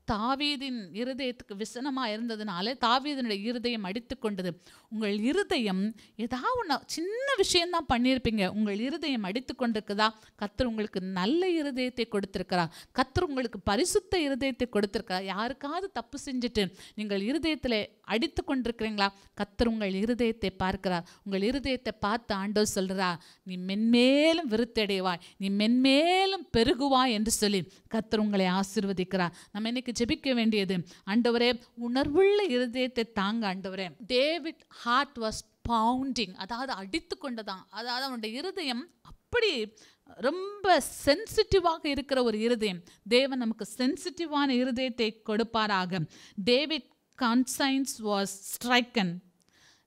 தாவீதின் இருதயத்துக்கு விசனமா இருந்ததுனால தாவீதினுடைய இருதயம் அடித்து கொண்டது. உங்கள் இருதயம் ஏதாவது சின்ன விஷயம்தான் பண்ணியிருப்பீங்க, உங்கள் இருதயம் அடித்து கொண்டிருக்குதா? கர்த்தர் உங்களுக்கு நல்ல இருதயத்தை கொடுத்திருக்கிறார், கர்த்தர் உங்களுக்கு பரிசுத்த இருதயத்தை கொடுத்திருக்கிறார். யாருக்காவது தப்பு செஞ்சுட்டு நீங்கள் இருதயத்தில் அடித்து கொண்டிருக்கிறீங்களா? கர்த்தர் உங்கள் இருதயத்தை பார்க்கிறார். உங்கள் இருதயத்தை பார்த்து ஆண்டவர் சொல்றா, நீ மென்மேலும் விருத்தடைவாய், நீ மென்மேலும் பெருகுவாய் என்று சொல்லி கர்த்தர் உங்களை ஆசீர்வதிக்கிறார். நம்ம இன்னைக்கு ஜெபிக்க வேண்டியது, ஆண்டவரே உணர்வுள்ள இருதயத்தை தாங்க ஆண்டவரே. டேவிட் ஹார்ட் வாஸ் பவுண்டிங், அதாவது அடித்து கொண்டதான், அதாவது அவனுடைய இருதயம் அப்படி ரொம்ப சென்சிட்டிவாக இருக்கிற ஒரு இருதயம். தேவன் நமக்கு சென்சிட்டிவான இருதயத்தை கொடுப்பாராக. David conscience was stricken.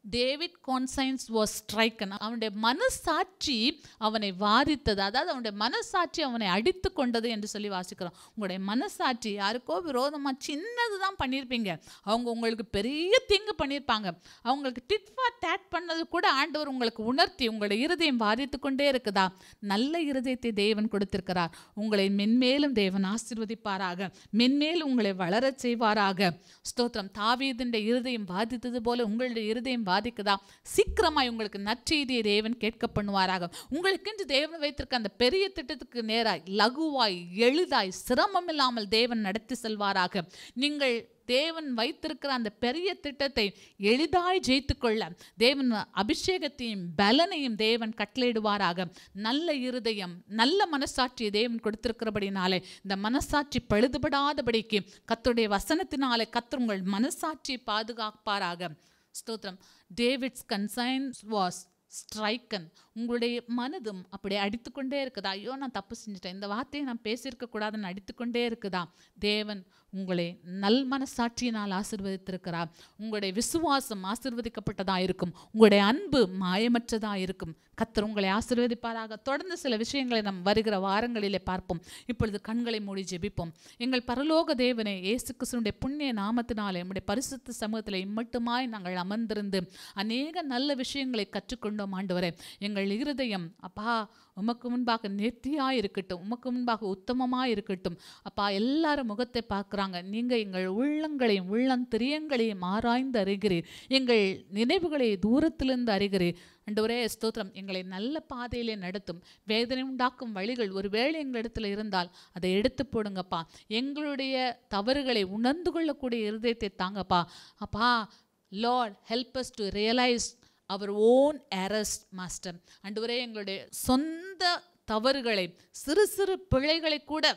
David conscience was stricken. அவனுடைய மனசாட்சி அவனை வாரித்தது, அதாவது அவனுடைய மனசாட்சி அவனை அடித்து கொண்டது என்று சொல்லி வாசிக்கிறோம். உங்களுடைய மனசாட்சி யாருக்கோ விரோதமாக சின்னது தான் பண்ணியிருப்பீங்க, அவங்க உங்களுக்கு பெரிய தீங்கு பண்ணியிருப்பாங்க, அவங்களுக்கு டிட் ஃபார் டேட் பண்ணது கூட ஆண்டவர் உங்களுக்கு உணர்த்தி உங்களுடைய இருதயம் வாரித்து கொண்டே இருக்குதா? நல்ல இருதயத்தை தேவன் கொடுத்திருக்கிறார். உங்களை மென்மேலும் தேவன் ஆசீர்வதிப்பாராக, மென்மேலும் உங்களை வளர செய்வாராக. ஸ்தோத்திரம். தாவீதுடைய இருதயம் பாதித்தது போல உங்களுடைய இருதயம் பாதிக்குதா? சீக்கிரமாய் உங்களுக்கு நற்செய்தியை தேவன் கேட்க பண்ணுவாராக. உங்களுக்கு தேவன் வைத்திருக்க அந்த பெரிய திட்டத்துக்கு நேராய் லகுவாய் எளிதாய் சிரமம் இல்லாமல் தேவன் நடத்தி செல்வாராக. நீங்கள் தேவன் வைத்திருக்கிற அந்த பெரிய திட்டத்தை எளிதாய் ஜெயித்து கொள்ள தேவன் அபிஷேகத்தையும் பலனையும் தேவன் கட்டளையிடுவாராக. நல்ல இருதயம், நல்ல மனசாட்சியை தேவன் கொடுத்திருக்கிறபடினாலே இந்த மனசாட்சி பழுதுபடாதபடிக்கு கர்த்தருடைய வசனத்தினாலே கர்த்தர் உங்கள் மனசாட்சியை பாதுகாப்பாராக. ஸ்தோத்திரம். David's conscience was stricken. உங்களுடைய மனதும் அப்படி அடித்துக்கொண்டே இருக்குதா? ஐயோ நான் தப்பு செஞ்சுட்டேன், இந்த வார்த்தையை நான் பேசியிருக்க கூடாதுன்னு அடித்துக்கொண்டே இருக்குதா? தேவன் உங்களை நல் மனசாட்சியினால் ஆசீர்வதித்திருக்கிறார். உங்களுடைய விசுவாசம் ஆசீர்வதிக்கப்பட்டதாக இருக்கும். உங்களுடைய அன்பு மாயமற்றதாக இருக்கும். கர்த்தர் உங்களை ஆசீர்வதிப்பாராக. தொடர்ந்து சில விஷயங்களை நாம் வருகிற வாரங்களிலே பார்ப்போம். இப்பொழுது கண்களை மூடி ஜெபிப்போம். எங்கள் பரலோக தேவனே, இயேசு கிறிஸ்துவினுடைய புண்ணிய நாமத்தினாலே நம்முடைய பரிசுத்த சமூகத்தில் இம்மட்டுமாய் நாங்கள் அமர்ந்திருந்து அநேக நல்ல விஷயங்களை கற்றுக்கொண்டோம் ஆண்டவரே. எங்கள் இருதயம் அப்பா உமக்கு முன்பாக நேர்த்தியாக இருக்கட்டும், உமக்கு முன்பாக உத்தமமாக இருக்கட்டும். அப்பா எல்லாரும் முகத்தை பார்க்குறாங்க. நீங்கள் எங்கள் உள்ளங்களையும் உள்ளந்திரியங்களையும் ஆராய்ந்து அறிகிறீர். எங்கள் நினைவுகளை தூரத்திலிருந்து அறிகிறீர். ஆண்டவரே ஸ்தோத்திரம். எங்களை நல்ல பாதையிலே நடத்தும். வேதனை உண்டாக்கும் வழிகள் ஒருவேளை எங்களிடத்தில் இருந்தால் அதை எடுத்து போடுங்கப்பா. எங்களுடைய தவறுகளை உணர்ந்து கொள்ளக்கூடிய இருதயத்தை தாங்கப்பா. அப்பா lord help us to realise our own errors master. ஆண்டவரே எங்களுடைய சொந்த தவறுகளை, சிறு சிறு பிழைகளை கூட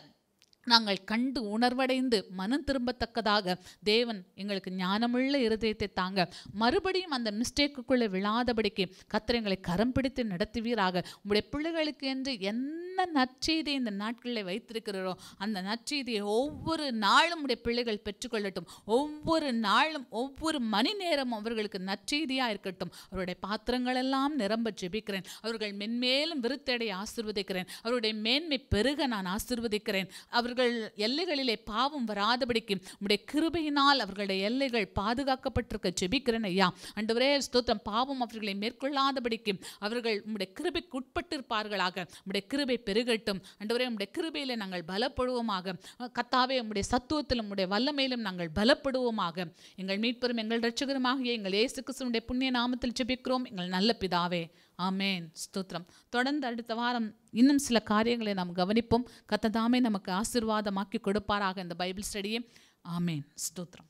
நாங்கள் கண்டு உணர்வடைந்து மனம் திரும்பத்தக்கதாக தேவன் எங்களுக்கு ஞானமுள்ள இருதயத்தை தாங்க. மறுபடியும் அந்த மிஸ்டேக்குள்ளே விழாதபடிக்கு கர்த்தர் எங்களை கரம் பிடித்து நடத்துவீராக. உங்களுடைய பிள்ளைகளுக்கு என்று என்ன நற்செய்தி இந்த நாட்களில் வைத்திருக்கிறோ அந்த நற்செய்தியை ஒவ்வொரு நாளும் உடைய பிள்ளைகள் பெற்றுக்கொள்ளட்டும். ஒவ்வொரு நாளும் ஒவ்வொரு மணி நேரமும் அவர்களுக்கு நற்செய்தியாக இருக்கட்டும். அவருடைய பாத்திரங்கள் எல்லாம் நிரம்ப ஜெபிக்கிறேன். அவர்கள் மென்மேலும் விருத்தடைய ஆசீர்வதிக்கிறேன். அவருடைய மேன்மை பெருக நான் ஆசீர்வதிக்கிறேன். அவர்கள் எல்லைகளிலே பாவம் வராதபடிக்கு உம்முடைய கிருபையினால் அவர்களுடைய எல்லைகள் பாதுகாக்கப்பட்டிருக்க ஜெபிக்கிறேன் ஐயா. ஆண்டவரே ஸ்தோத்திரம். பாவம் அவர்களை மேற்கொள்ளாதபடிக்கு அவர்கள் உம்முடைய கிருபைக்கு உட்பட்டிருப்பார்களாக. உம்முடைய கிருபை பெருகட்டும். ஆண்டவரே உம்முடைய கிருபையிலே நாங்கள் பலப்படுவோமாக. கர்த்தாவே உம்முடைய சத்துவத்திலும் உம்முடைய வல்லமையிலும் நாங்கள் பலப்படுவோமாக. எங்கள் மீட்பரும் எங்கள் இரட்சகருமாகிய எங்கள் இயேசு கிறிஸ்துவினுடைய புண்ணிய நாமத்தில் ஜெபிக்கிறோம் எங்கள் நல்ல பிதாவே. ஆமேன். ஸ்தோத்திரம். தொடர்ந்து அடுத்த வாரம் இன்னும் சில காரியங்களை நாம் கவனிப்போம். கர்த்தர் தாமே நமக்கு ஆசீர்வாதமாக்கி கொடுப்பாராக இந்த பைபிள் ஸ்டடியை. ஆமேன். ஸ்தோத்திரம்.